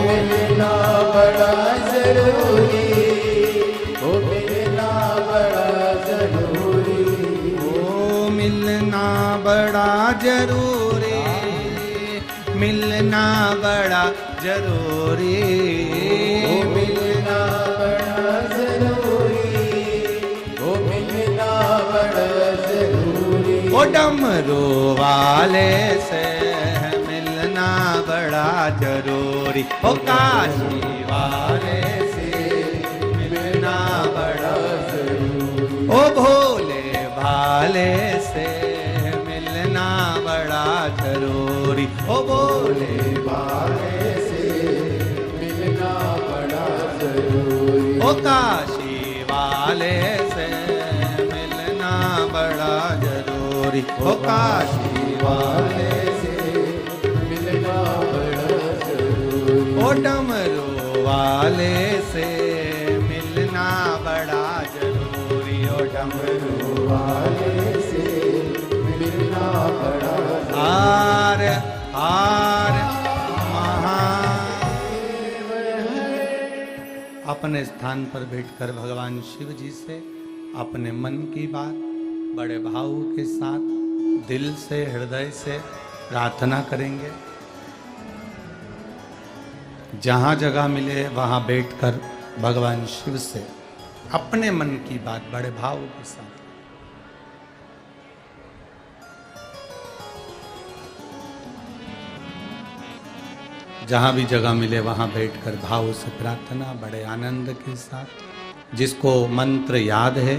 मिलना बड़ा जरूरी, ओ मिलना बड़ा जरूरी। ओ मिलना बड़ा जरूरी, मिलना बड़ा जरूरी। ओ मिलना बड़ा जरूरी, ओ मिलना बड़ा जरूरी। ओ डमरू वाले से मिलना बड़ा जरूरी। ओ काशी वाले से मिलना बड़ा जरूरी। ओ भोले भाले से मिलना बड़ा जरूरी। ओ भोले भाले से मिलना बड़ा जरूरी। ओ काशी वाले से मिलना बड़ा जरूरी। ओ काशी वाले से मिलना बड़ा जरूरी। ओ डमरू वाले से मिलना बड़ा जरूरी। ओ डमरू वाले से मिलना बड़ा जरूरी। हार हार अपने स्थान पर बैठकर भगवान शिव जी से अपने मन की बात बड़े भाव के साथ दिल से हृदय से प्रार्थना करेंगे। जहाँ जगह मिले वहाँ बैठकर भगवान शिव से अपने मन की बात बड़े भाव के साथ। जहाँ भी जगह मिले वहाँ बैठकर भाव से प्रार्थना बड़े आनंद के साथ। जिसको मंत्र याद है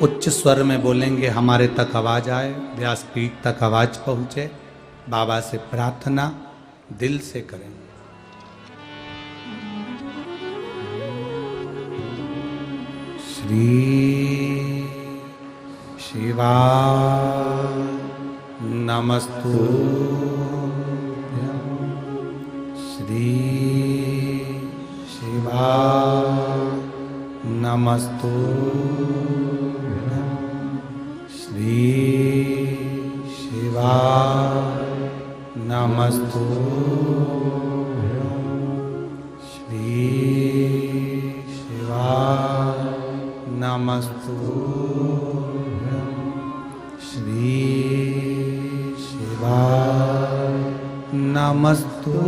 उच्च स्वर में बोलेंगे, हमारे तक आवाज आए, व्यासपीठ तक आवाज पहुँचे। बाबा से प्रार्थना दिल से करें। श्री शिवा नमस्तु श्री शिवा नमस्तु श्री शिवा नमस्तु श्री शिवा नमस्तु श्री शिवा नमस्तु।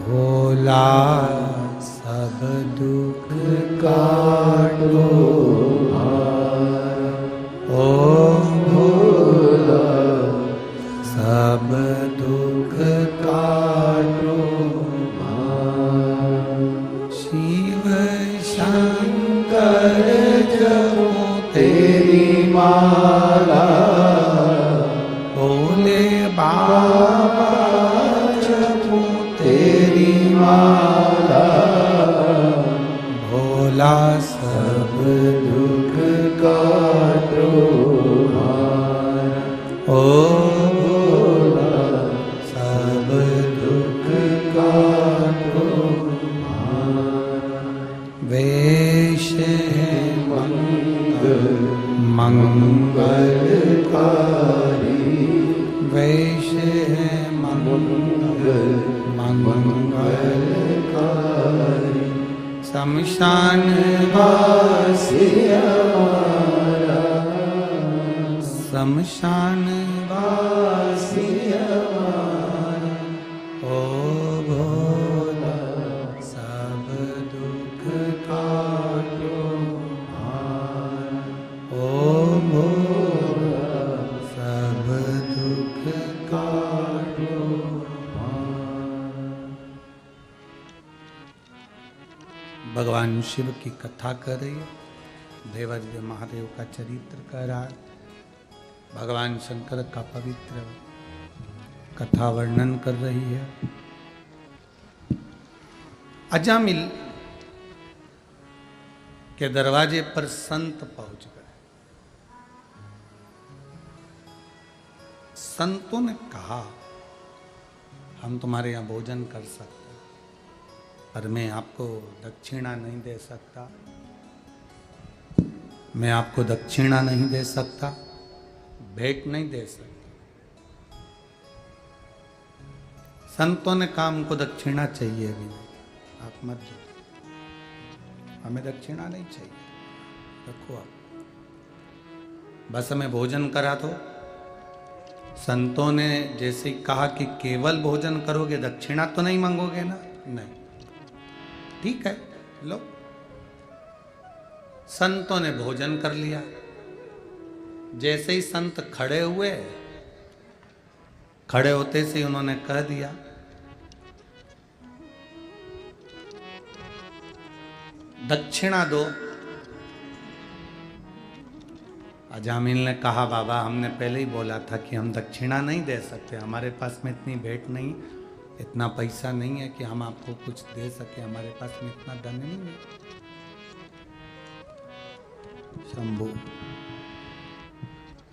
भोला सब दुख काटो ओम भोला सब दुख काटो। शिव शंकर जपो तेरी माला, भोले बाबा जपो तेरी माला। भोला सब दुख काटो ओ भोला सब दुख काटो। वेश है मंगलकारी वैसे है मंगलकारी शमशान वासी हमारा शमशान वासी हमारा ओ भोला सब दुख काटो ओ भोला सब दुख काटो। भगवान शिव की कथा कर रही है, देवदेव महादेव का चरित्र कह रहा है, भगवान शंकर का पवित्र कथा वर्णन कर रही है। अजामिल के दरवाजे पर संत पहुंच गए। संतों ने कहा हम तुम्हारे यहां भोजन कर सकते हैं, पर मैं आपको दक्षिणा नहीं दे सकता, मैं आपको दक्षिणा नहीं दे सकता, भेंट नहीं दे सकता। संतों ने कहा हमको दक्षिणा चाहिए भी नहीं, आप मत जाओ, हमें दक्षिणा नहीं चाहिए, रखो आप, बस हमें भोजन करा दो। संतों ने जैसे ही कहा कि केवल भोजन करोगे, दक्षिणा तो नहीं मांगोगे ना? नहीं, ठीक है लो। संतों ने भोजन कर लिया। जैसे ही संत खड़े हुए, खड़े होते से उन्होंने कह दिया दक्षिणा दो। अजामिल ने कहा बाबा हमने पहले ही बोला था कि हम दक्षिणा नहीं दे सकते, हमारे पास में इतनी भेंट नहीं, इतना पैसा नहीं है कि हम आपको कुछ दे सके, हमारे पास में इतना धन नहीं है। शंभू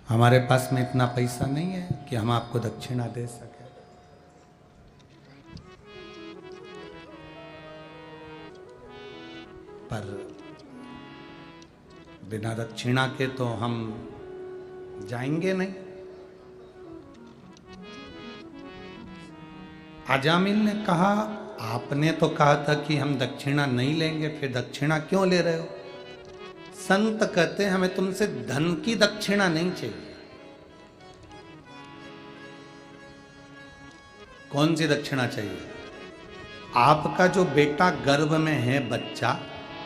हमारे पास में इतना पैसा नहीं है कि हम आपको दक्षिणा दे सके। पर बिना दक्षिणा के तो हम जाएंगे नहीं। अजामिल ने कहा आपने तो कहा था कि हम दक्षिणा नहीं लेंगे, फिर दक्षिणा क्यों ले रहे हो? संत कहते हैं हमें तुमसे धन की दक्षिणा नहीं चाहिए। कौन सी दक्षिणा चाहिए? आपका जो बेटा गर्भ में है बच्चा,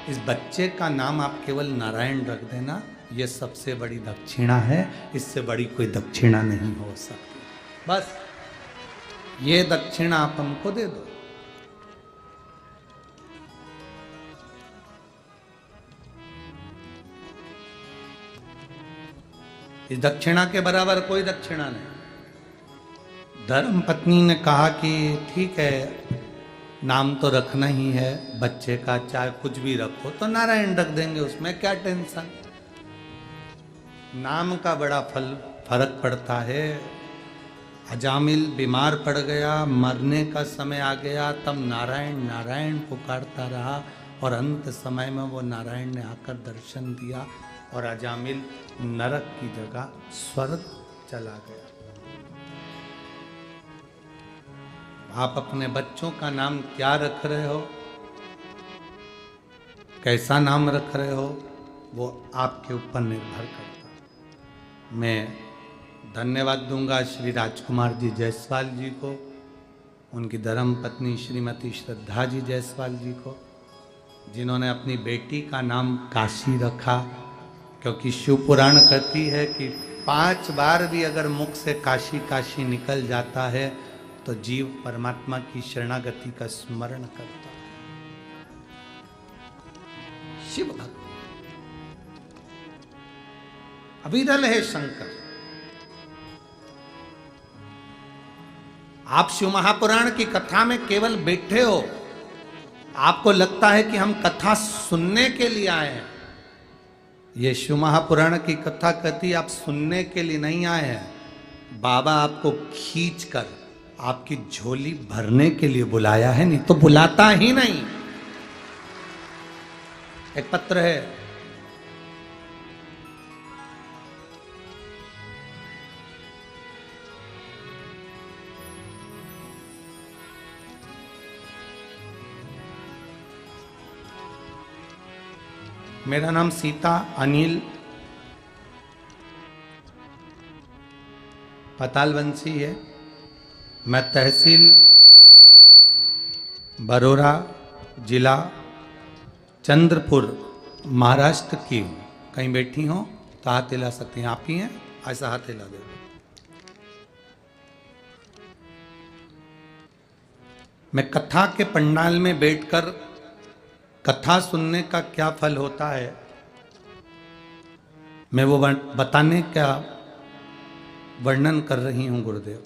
इस बच्चे का नाम आप केवल नारायण रख देना, यह सबसे बड़ी दक्षिणा है, इससे बड़ी कोई दक्षिणा नहीं हो सकती। बस ये दक्षिणा आप हमको दे दो। इस दक्षिणा के बराबर कोई दक्षिणा नहीं। धर्म पत्नी ने कहा कि ठीक है, नाम तो रखना ही है बच्चे का, चाहे कुछ भी रखो तो नारायण रख देंगे, उसमें क्या टेंशन। नाम का बड़ा फर्क पड़ता है। अजामिल बीमार पड़ गया, मरने का समय आ गया, तब नारायण नारायण पुकारता रहा और अंत समय में वो नारायण ने आकर दर्शन दिया और अजामिल नरक की जगह स्वर्ग चला गया। आप अपने बच्चों का नाम क्या रख रहे हो, कैसा नाम रख रहे हो, वो आपके ऊपर निर्भर करता है। मैं धन्यवाद दूंगा श्री राजकुमार जी जायसवाल जी को, उनकी धर्म पत्नी श्रीमती श्रद्धा जी जायसवाल जी को, जिन्होंने अपनी बेटी का नाम काशी रखा, क्योंकि शिव पुराण कहती है कि 5 बार भी अगर मुख से काशी काशी निकल जाता है तो जीव परमात्मा की शरणागति का स्मरण करता है। शिव भक्त अविरल है शंकर। आप शिव महापुराण की कथा में केवल बैठे हो, आपको लगता है कि हम कथा सुनने के लिए आए हैं। ये शिव महापुराण की कथा कहती आप सुनने के लिए नहीं आए हैं, बाबा आपको खींच कर आपकी झोली भरने के लिए बुलाया है, नहीं तो बुलाता ही नहीं। एक पत्र है मेरा नाम सीता अनिल पतालवंशी है। मैं तहसील बरोरा, जिला चंद्रपुर, महाराष्ट्र की हूँ। कहीं बैठी हो तो हाथ हिला सकती हैं। आप ही हैं, ऐसा हाथ हिला दे। मैं कथा के पंडाल में बैठकर कथा सुनने का क्या फल होता है, मैं वो बताने का वर्णन कर रही हूं गुरुदेव।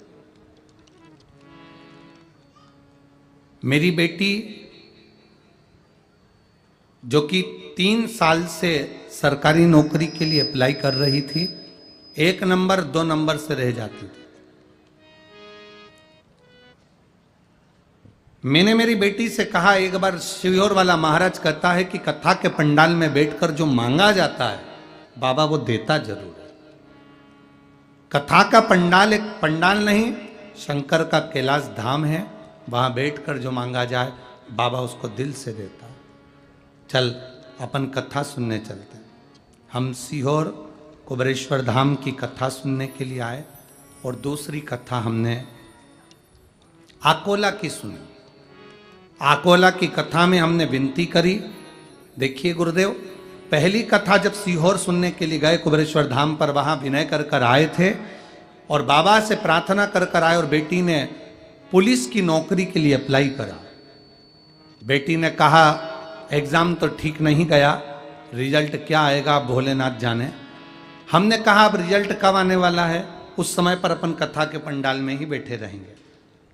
मेरी बेटी जो कि 3 साल से सरकारी नौकरी के लिए अप्लाई कर रही थी, 1 नंबर 2 नंबर से रह जाती थी। मैंने मेरी बेटी से कहा, एक बार शिवयोर वाला महाराज कहता है कि कथा के पंडाल में बैठकर जो मांगा जाता है बाबा वो देता जरूर है। कथा का पंडाल एक पंडाल नहीं, शंकर का कैलाश धाम है। वहां बैठकर जो मांगा जाए बाबा उसको दिल से देता है। चल अपन कथा सुनने चलते हैं। हम सीहोर कुबरेश्वर धाम की कथा सुनने के लिए आए और दूसरी कथा हमने आकोला की सुनी। आकोला की कथा में हमने विनती करी, देखिए गुरुदेव, पहली कथा जब सीहोर सुनने के लिए गए कुबरेश्वर धाम पर, वहां विनय कर कर आए थे और बाबा से प्रार्थना कर कर आए और बेटी ने पुलिस की नौकरी के लिए अप्लाई करा। बेटी ने कहा एग्जाम तो ठीक नहीं गया, रिजल्ट क्या आएगा भोलेनाथ जाने। हमने कहा अब रिजल्ट कब आने वाला है, उस समय पर अपन कथा के पंडाल में ही बैठे रहेंगे,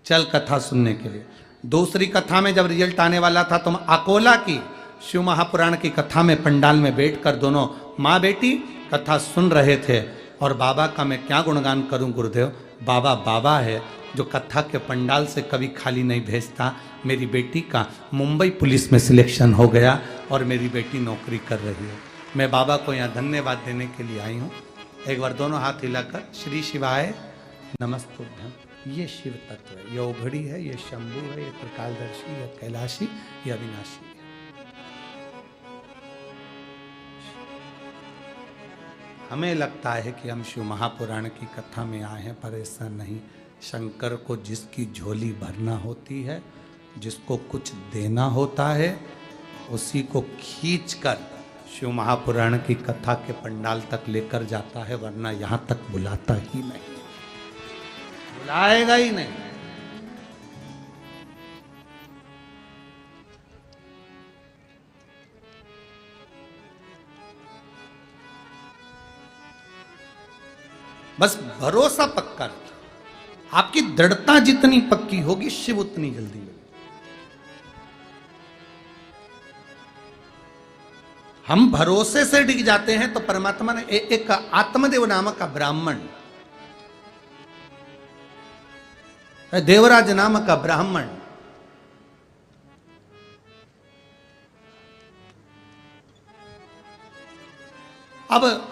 चल कथा सुनने के लिए। दूसरी कथा में जब रिजल्ट आने वाला था तो हम अकोला की शिव महापुराण की कथा में पंडाल में बैठकर दोनों माँ बेटी कथा सुन रहे थे। और बाबा का मैं क्या गुणगान करूं गुरुदेव, बाबा बाबा है जो कथा के पंडाल से कभी खाली नहीं भेजता। मेरी बेटी का मुंबई पुलिस में सिलेक्शन हो गया और मेरी बेटी नौकरी कर रही है। मैं बाबा को यहाँ धन्यवाद देने के लिए आई हूँ। एक बार दोनों हाथ हिलाकर श्री शिवाय नमस्तुभ्यम। ये शिव तत्व है, ये ओघड़ी है, ये शंभु है, ये त्रिकालदर्शी, ये कैलाशी, ये अविनाशी है। हमें लगता है कि हम शिव महापुराण की कथा में आए हैं, पर ऐसा नहीं। शंकर को जिसकी झोली भरना होती है, जिसको कुछ देना होता है, उसी को खींचकर शिव महापुराण की कथा के पंडाल तक लेकर जाता है, वरना यहां तक बुलाता ही नहीं, बुलाएगा ही नहीं। बस भरोसा पक्का रखो। आपकी दृढ़ता जितनी पक्की होगी, शिव उतनी जल्दी मिलेगी। हम भरोसे से डिग जाते हैं तो परमात्मा ने एक आत्मदेव नामक का ब्राह्मण, देवराज नामक का ब्राह्मण, अब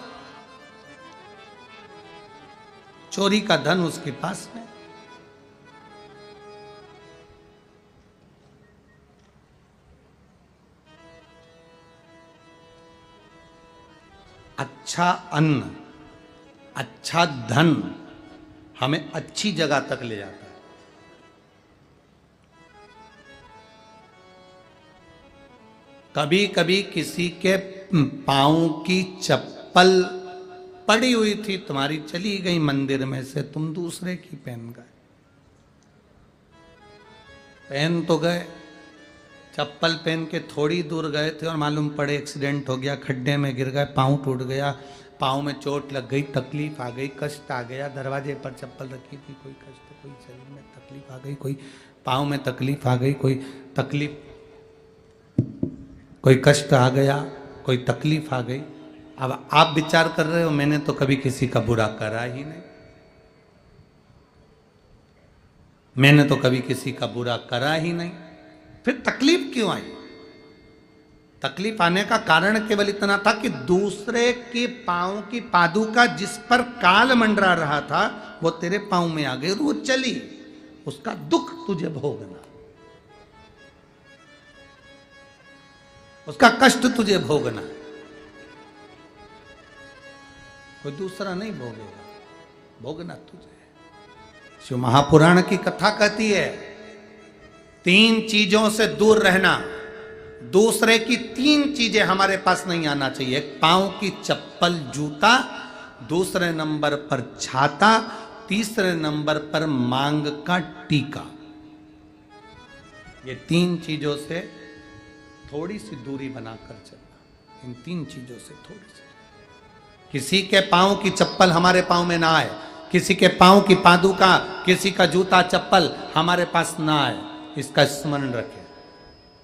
चोरी का धन उसके पास में, अच्छा अन्न, अच्छा धन हमें अच्छी जगह तक ले जाता है। कभी कभी किसी के पांव की चप्पल पड़ी हुई थी, तुम्हारी चली गई मंदिर में से, तुम दूसरे की पहन गए। पहन तो गए, चप्पल पहन के थोड़ी दूर गए थे और मालूम पड़े एक्सीडेंट हो गया, खड्डे में गिर गए, पांव टूट गया, पांव में चोट लग गई, तकलीफ आ गई, कष्ट आ गया। दरवाजे पर चप्पल रखी थी, कोई कष्ट, कोई शरीर में तकलीफ आ गई, कोई पांव में तकलीफ आ गई, कोई तकलीफ, कोई कष्ट आ गया, कोई तकलीफ आ गई। अब आप विचार कर रहे हो मैंने तो कभी किसी का बुरा करा ही नहीं, मैंने तो कभी किसी का बुरा करा ही नहीं, फिर तकलीफ क्यों आई? तकलीफ आने का कारण केवल इतना था कि दूसरे के पांव की पादुका जिस पर काल मंडरा रहा था वो तेरे पांव में आ गई और वो चली, उसका दुख तुझे भोगना, उसका कष्ट तुझे भोगना। कोई दूसरा नहीं भोगेगा, भोगना तुझे। शिव महापुराण की कथा कहती है 3 चीजों से दूर रहना, दूसरे की 3 चीजें हमारे पास नहीं आना चाहिए। एक पांव की चप्पल जूता, दूसरे नंबर पर छाता, तीसरे नंबर पर मांग का टीका। ये 3 चीजों से थोड़ी सी दूरी बनाकर चलना, इन 3 चीजों से थोड़ी सी। किसी के पांव की चप्पल हमारे पांव में ना आए, किसी के पांव की पादुका, किसी का जूता चप्पल हमारे पास ना आए, इसका स्मरण रखें।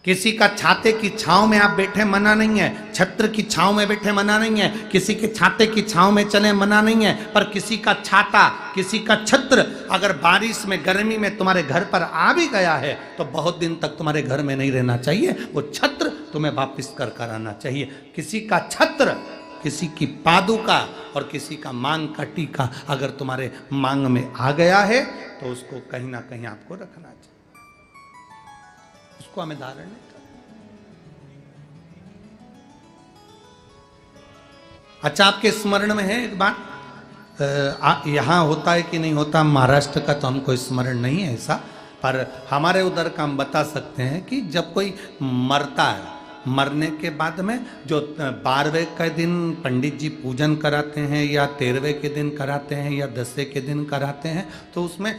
किसी का छाते की छांव में आप बैठे मना नहीं है, छत्र की छांव में बैठे मना नहीं है, किसी के छाते की छांव में चले मना नहीं है, पर किसी का छाता, किसी का छत्र अगर बारिश में गर्मी में तुम्हारे घर पर आ भी गया है तो बहुत दिन तक तुम्हारे घर में नहीं रहना चाहिए, वो छत्र तुम्हें वापस कर आना चाहिए। किसी का छत्र, किसी की पादुका और किसी का मांग का टीका अगर तुम्हारे मांग में आ गया है तो उसको कहीं ना कहीं आपको रखना चाहिए, उसको हमें धारण नहीं करना। अच्छा, आपके स्मरण में है एक बात, यहां होता है कि नहीं होता, महाराष्ट्र का तो हमको स्मरण नहीं है ऐसा, पर हमारे उधर का हम बता सकते हैं कि जब कोई मरता है, मरने के बाद में जो 12वें के दिन पंडित जी पूजन कराते हैं या 13वें के दिन कराते हैं या 10वें के दिन कराते हैं, तो उसमें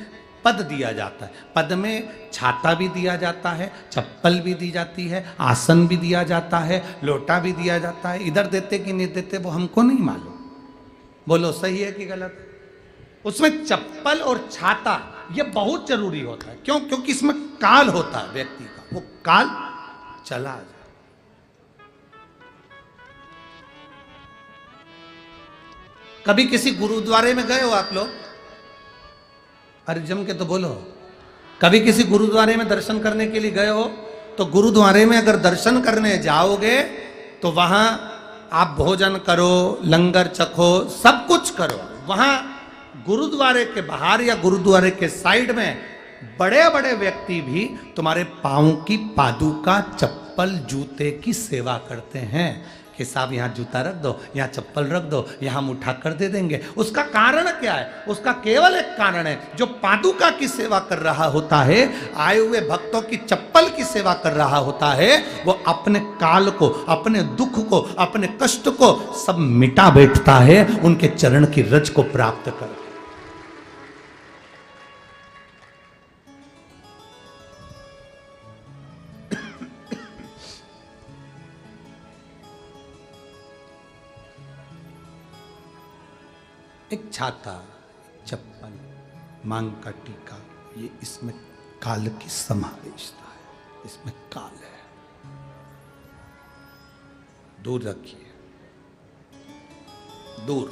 पद दिया जाता है। पद में छाता भी दिया जाता है, चप्पल भी दी जाती है, आसन भी दिया जाता है, लोटा भी दिया जाता है। इधर देते कि नहीं देते वो हमको नहीं मालूम, बोलो सही है कि गलत। उसमें चप्पल और छाता ये बहुत जरूरी होता है। क्यों? क्योंकि इसमें काल होता है व्यक्ति का, वो काल चला जाए। कभी किसी गुरुद्वारे में गए हो आप लोग? अरे जम के तो बोलो। कभी किसी गुरुद्वारे में दर्शन करने के लिए गए हो? तो गुरुद्वारे में अगर दर्शन करने जाओगे तो वहां आप भोजन करो, लंगर चखो, सब कुछ करो। वहां गुरुद्वारे के बाहर या गुरुद्वारे के साइड में बड़े बड़े व्यक्ति भी तुम्हारे पांव की पादुका, चप्पल, जूते की सेवा करते हैं कि साहब यहाँ जूता रख दो, यहाँ चप्पल रख दो, यहाँ हम उठा कर दे देंगे। उसका कारण क्या है? उसका केवल एक कारण है, जो पादुका की सेवा कर रहा होता है, आए हुए भक्तों की चप्पल की सेवा कर रहा होता है, वो अपने काल को, अपने दुख को, अपने कष्ट को सब मिटा बैठता है उनके चरण की रज को प्राप्त कर। एक छाता, चप्पल, मांग का टीका, ये इसमें काल की समावेशता है, इसमें काल है। दूर रखिए, दूर।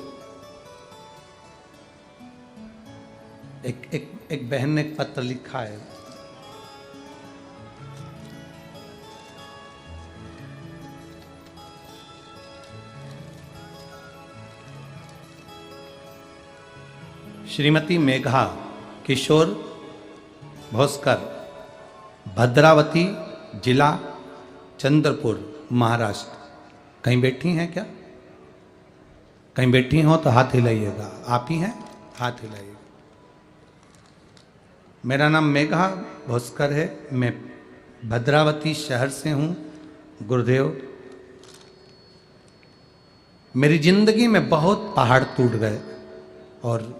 एक बहन ने एक पत्र लिखा है, श्रीमती मेघा किशोर भोसकर, भद्रावती जिला चंद्रपुर, महाराष्ट्र। कहीं बैठी हैं क्या? कहीं बैठी हो तो हाथ हिलाइएगा। आप ही हैं? हाथ हिलाइएगा। मेरा नाम मेघा भोसकर है, मैं भद्रावती शहर से हूँ। गुरुदेव, मेरी जिंदगी में बहुत पहाड़ टूट गए और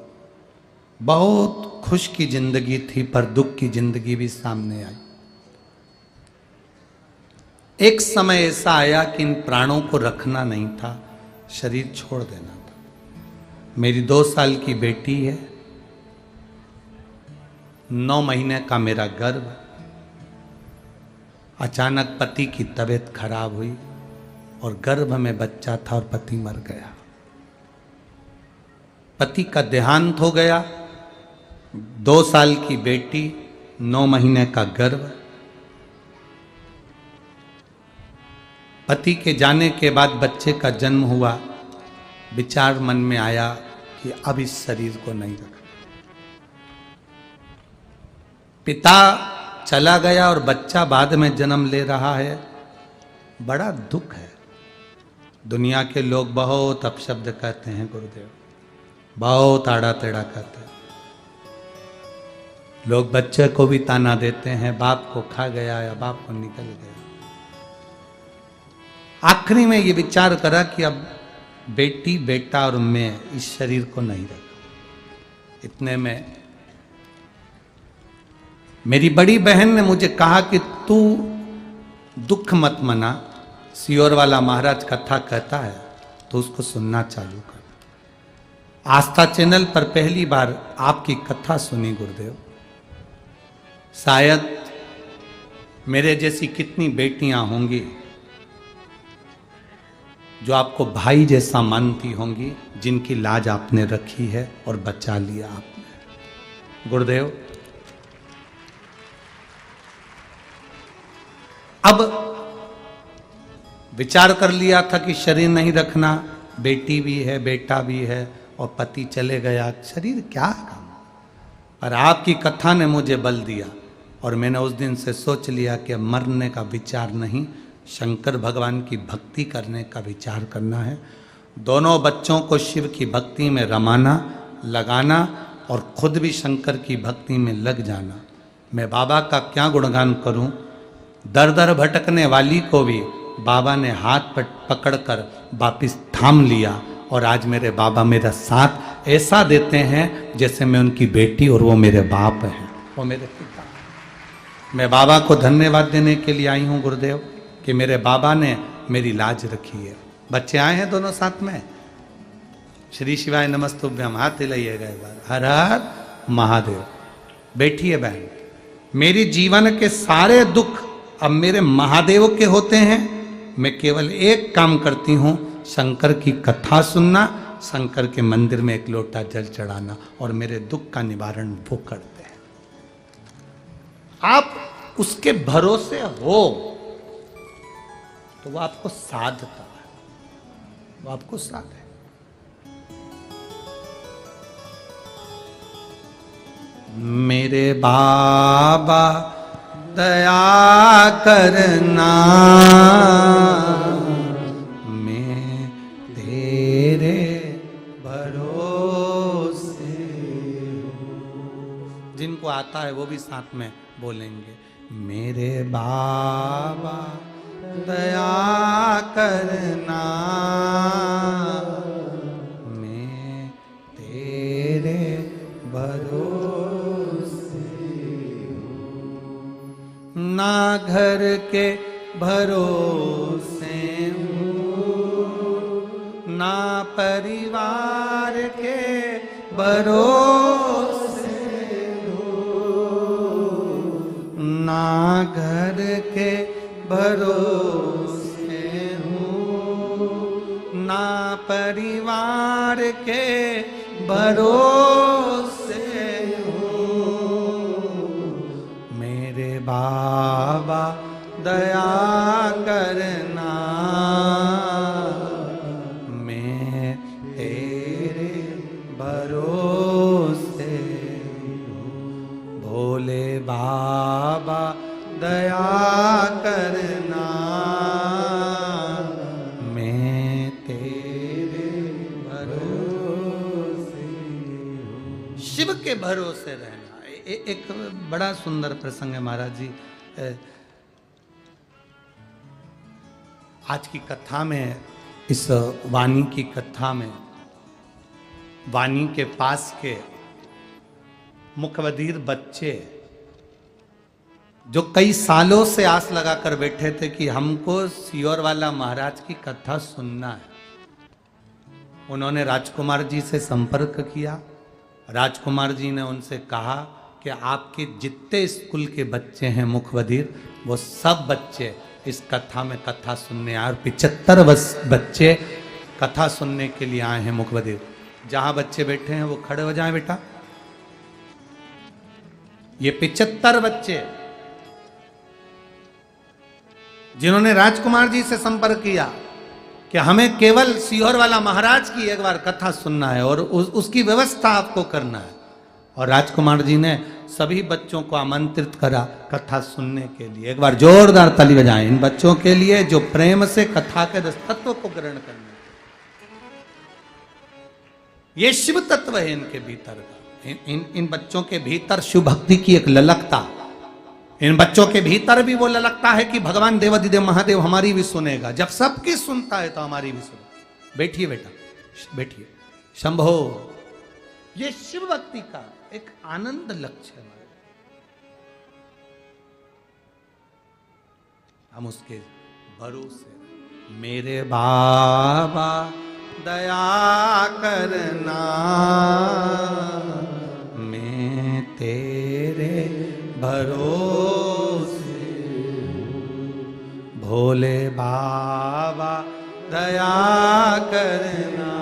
बहुत खुश की जिंदगी थी, पर दुख की जिंदगी भी सामने आई। एक समय ऐसा आया कि इन प्राणों को रखना नहीं था, शरीर छोड़ देना था। मेरी 2 साल की बेटी है, 9 महीने का मेरा गर्भ। अचानक पति की तबीयत खराब हुई और गर्भ में बच्चा था और पति मर गया। पति का देहांत हो गया। 2 साल की बेटी, 9 महीने का गर्भ। पति के जाने के बाद बच्चे का जन्म हुआ। विचार मन में आया कि अब इस शरीर को नहीं रखना। पिता चला गया और बच्चा बाद में जन्म ले रहा है। बड़ा दुख है। दुनिया के लोग बहुत अपशब्द कहते हैं गुरुदेव, बहुत आड़ा टेढ़ा कहते हैं। लोग बच्चे को भी ताना देते हैं, बाप को खा गया या बाप को निकल गया। आखिरी में ये विचार करा कि अब बेटी बेटा और मैं इस शरीर को नहीं रखा। इतने में मेरी बड़ी बहन ने मुझे कहा कि तू दुख मत मना, सियोर वाला महाराज कथा कहता है तो उसको सुनना चालू कर। आस्था चैनल पर पहली बार आपकी कथा सुनी गुरुदेव। शायद मेरे जैसी कितनी बेटियां होंगी जो आपको भाई जैसा मानती होंगी, जिनकी लाज आपने रखी है और बचा लिया आपने। गुरुदेव, अब विचार कर लिया था कि शरीर नहीं रखना, बेटी भी है बेटा भी है और पति चले गया, शरीर क्या काम। पर आपकी कथा ने मुझे बल दिया और मैंने उस दिन से सोच लिया कि अब मरने का विचार नहीं, शंकर भगवान की भक्ति करने का विचार करना है। दोनों बच्चों को शिव की भक्ति में रमाना, लगाना और खुद भी शंकर की भक्ति में लग जाना। मैं बाबा का क्या गुणगान करूं। दर दर भटकने वाली को भी बाबा ने हाथ पर पकड़कर वापिस थाम लिया और आज मेरे बाबा मेरा साथ ऐसा देते हैं जैसे मैं उनकी बेटी और वो मेरे बाप हैं, वो मेरे पिता। मैं बाबा को धन्यवाद देने के लिए आई हूँ गुरुदेव कि मेरे बाबा ने मेरी लाज रखी है। बच्चे आए हैं दोनों साथ में। श्री शिवाय नमस्तुभ्यम, हाथ हिलाइएगा एक बार। हर हर महादेव। बैठिए बहन। मेरी जीवन के सारे दुख अब मेरे महादेव के होते हैं। मैं केवल एक काम करती हूँ, शंकर की कथा सुनना, शंकर के मंदिर में एक लोटा जल चढ़ाना, और मेरे दुख का निवारण वो करते हैं। आप उसके भरोसे हो तो वो आपको साधता है, वो आपको साध है। मेरे बाबा दया करना, मैं तेरे भरोसे हूँ। जिनको आता है वो भी साथ में बोलेंगे। मेरे बाबा दया करना, मैं तेरे भरोसे हूँ। ना घर के भरोसे हूँ, ना परिवार के भरोसे हूँ, ना घर के भरोसे हूँ, ना परिवार के भरोसे हूँ। मेरे बाबा दया करना, मैं तेरे भरोसे हूँ। भोले बाबा दया करना, मैं तेरे भरोसे हूँ। शिव के भरोसे रहना एक बड़ा सुंदर प्रसंग है महाराज जी। आज की कथा में, इस वाणी की कथा में, वाणी के पास के मुखबधिर बच्चे जो कई सालों से आस लगाकर बैठे थे कि हमको सियोर वाला महाराज की कथा सुनना है, उन्होंने राजकुमार जी से संपर्क किया। राजकुमार जी ने उनसे कहा कि आपके जितने स्कूल के बच्चे हैं मुखबधिर, वो सब बच्चे इस कथा में कथा सुनने आए, और 75 बच्चे कथा सुनने के लिए आए हैं मुखबधिर। जहां बच्चे बैठे हैं वो खड़े हो जाएं बेटा। ये 75 बच्चे जिन्होंने राजकुमार जी से संपर्क किया कि हमें केवल सियोर वाला महाराज की एक बार कथा सुनना है और उसकी व्यवस्था आपको करना है। और राजकुमार जी ने सभी बच्चों को आमंत्रित करा कथा सुनने के लिए। एक बार जोरदार ताली बजाएं इन बच्चों के लिए जो प्रेम से कथा के रस तत्व को ग्रहण करने। ये शिव तत्व है इनके भीतर का। इन बच्चों के भीतर शिव भक्ति की एक ललकता, इन बच्चों के भीतर भी वो ललकता है कि भगवान देवाधिदेव महादेव हमारी भी सुनेगा। जब सबकी सुनता है तो हमारी भी सुनेगा। बैठिए बेटा, बैठिए। शंभो, ये शिव भक्ति का एक आनंद लक्ष्य है। हम उसके भरोसे, मेरे बाबा दया करना, मैं तेरे भरोसे, भोले बाबा दया करना,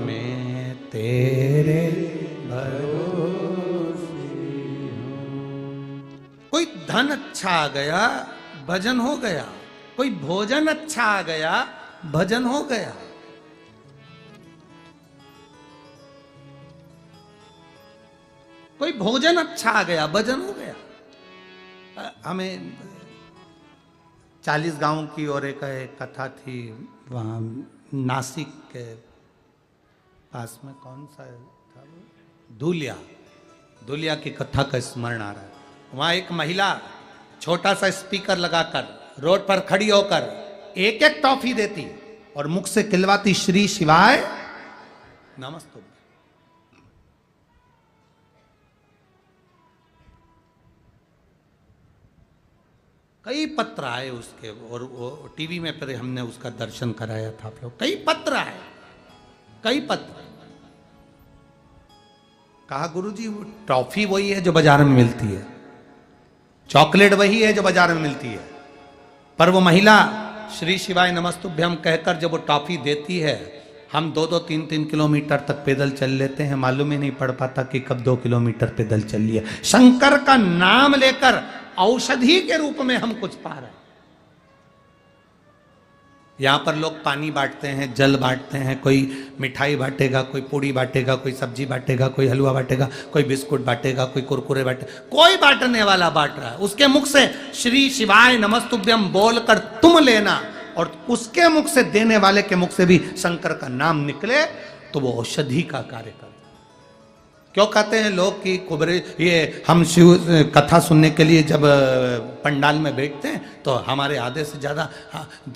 मैं तेरे भरोसे। कोई धन अच्छा आ गया, भजन हो गया। कोई भोजन अच्छा आ गया, भजन हो गया। कोई भोजन अच्छा आ गया, भजन हो गया। हमें 40 गांव की और एक कथा थी, वहाँ नासिक के पास में कौन सा था, धुलिया की कथा का स्मरण आ रहा है। वहाँ एक महिला छोटा सा स्पीकर लगाकर रोड पर खड़ी होकर एक एक टॉफी देती और मुख से खिलवाती, श्री शिवाय नमस्तुभ्यं। कई पत्र आए उसके, और वो टीवी में फिर हमने उसका दर्शन कराया था आप लोग। कई पत्र आए, कई पत्र। कहा गुरुजी वो टॉफी वही है जो बाजार में मिलती है, चॉकलेट वही है जो बाजार में मिलती है, पर वो महिला श्री शिवाय नमस्तुभ्यम कहकर जब वो टॉफी देती है, हम 2-2, 3-3 किलोमीटर तक पैदल चल लेते हैं, मालूम ही नहीं पड़ पाता कि कब 2 किलोमीटर पैदल चल लिए। शंकर का नाम लेकर औषधि के रूप में हम कुछ पा रहे हैं। यहां पर लोग पानी बांटते हैं, जल बांटते हैं, कोई मिठाई बांटेगा, कोई पूड़ी बांटेगा, कोई सब्जी बांटेगा, कोई हलवा बांटेगा, कोई बिस्कुट बांटेगा, कोई कुरकुरे बांटेगा। कोई बांटने वाला बांट रहा है। उसके मुख से श्री शिवाय नमस्तुभ्यम बोलकर तुम लेना, और उसके मुख से देने वाले के मुख से भी शंकर का नाम निकले, तो वो औषधि का कार्य करता है। क्यों कहते हैं लोग कि कुबरे, ये हम शिव कथा सुनने के लिए जब पंडाल में बैठते हैं तो हमारे आधे से ज़्यादा,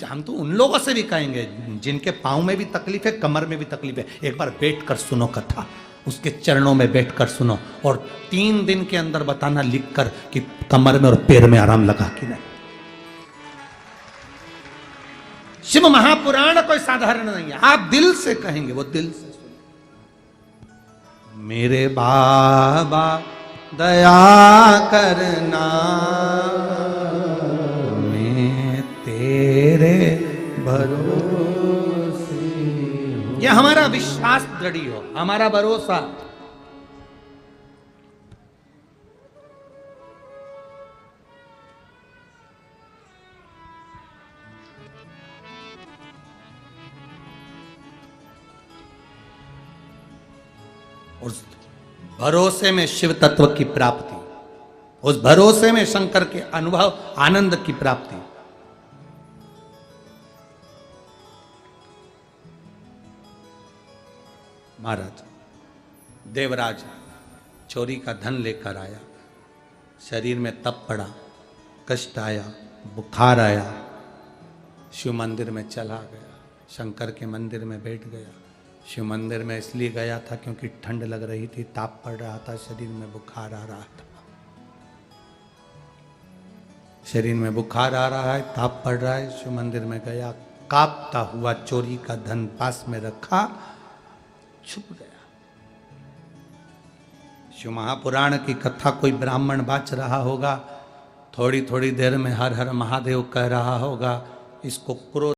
हम तो उन लोगों से भी कहेंगे जिनके पाँव में भी तकलीफ है, कमर में भी तकलीफ है, एक बार बैठकर सुनो कथा, उसके चरणों में बैठकर सुनो, और 3 दिन के अंदर बताना लिखकर कि कमर में और पैर में आराम लगा कि नहीं। शिव महापुराण कोई साधारण नहीं है। आप दिल से कहेंगे, वो दिल से। मेरे बाबा दया करना, मैं तेरे भरोसे। ये हमारा विश्वास दृढ़ हो, हमारा भरोसा। उस भरोसे में शिव तत्व की प्राप्ति, उस भरोसे में शंकर के अनुभव आनंद की प्राप्ति। महाराज देवराज चोरी का धन लेकर आया, शरीर में तप पड़ा, कष्ट आया, बुखार आया, शिव मंदिर में चला गया, शंकर के मंदिर में बैठ गया। शिव मंदिर में इसलिए गया था क्योंकि ठंड लग रही थी, ताप पड़ रहा था, शरीर में बुखार आ रहा था। शरीर में बुखार आ रहा है, ताप पड़ रहा है, शिव मंदिर में गया, कांपता हुआ चोरी का धन पास में रखा, छुप गया। शिव महापुराण की कथा कोई ब्राह्मण बाच रहा होगा, थोड़ी थोड़ी देर में हर हर महादेव कह रहा होगा, इसको क्रोध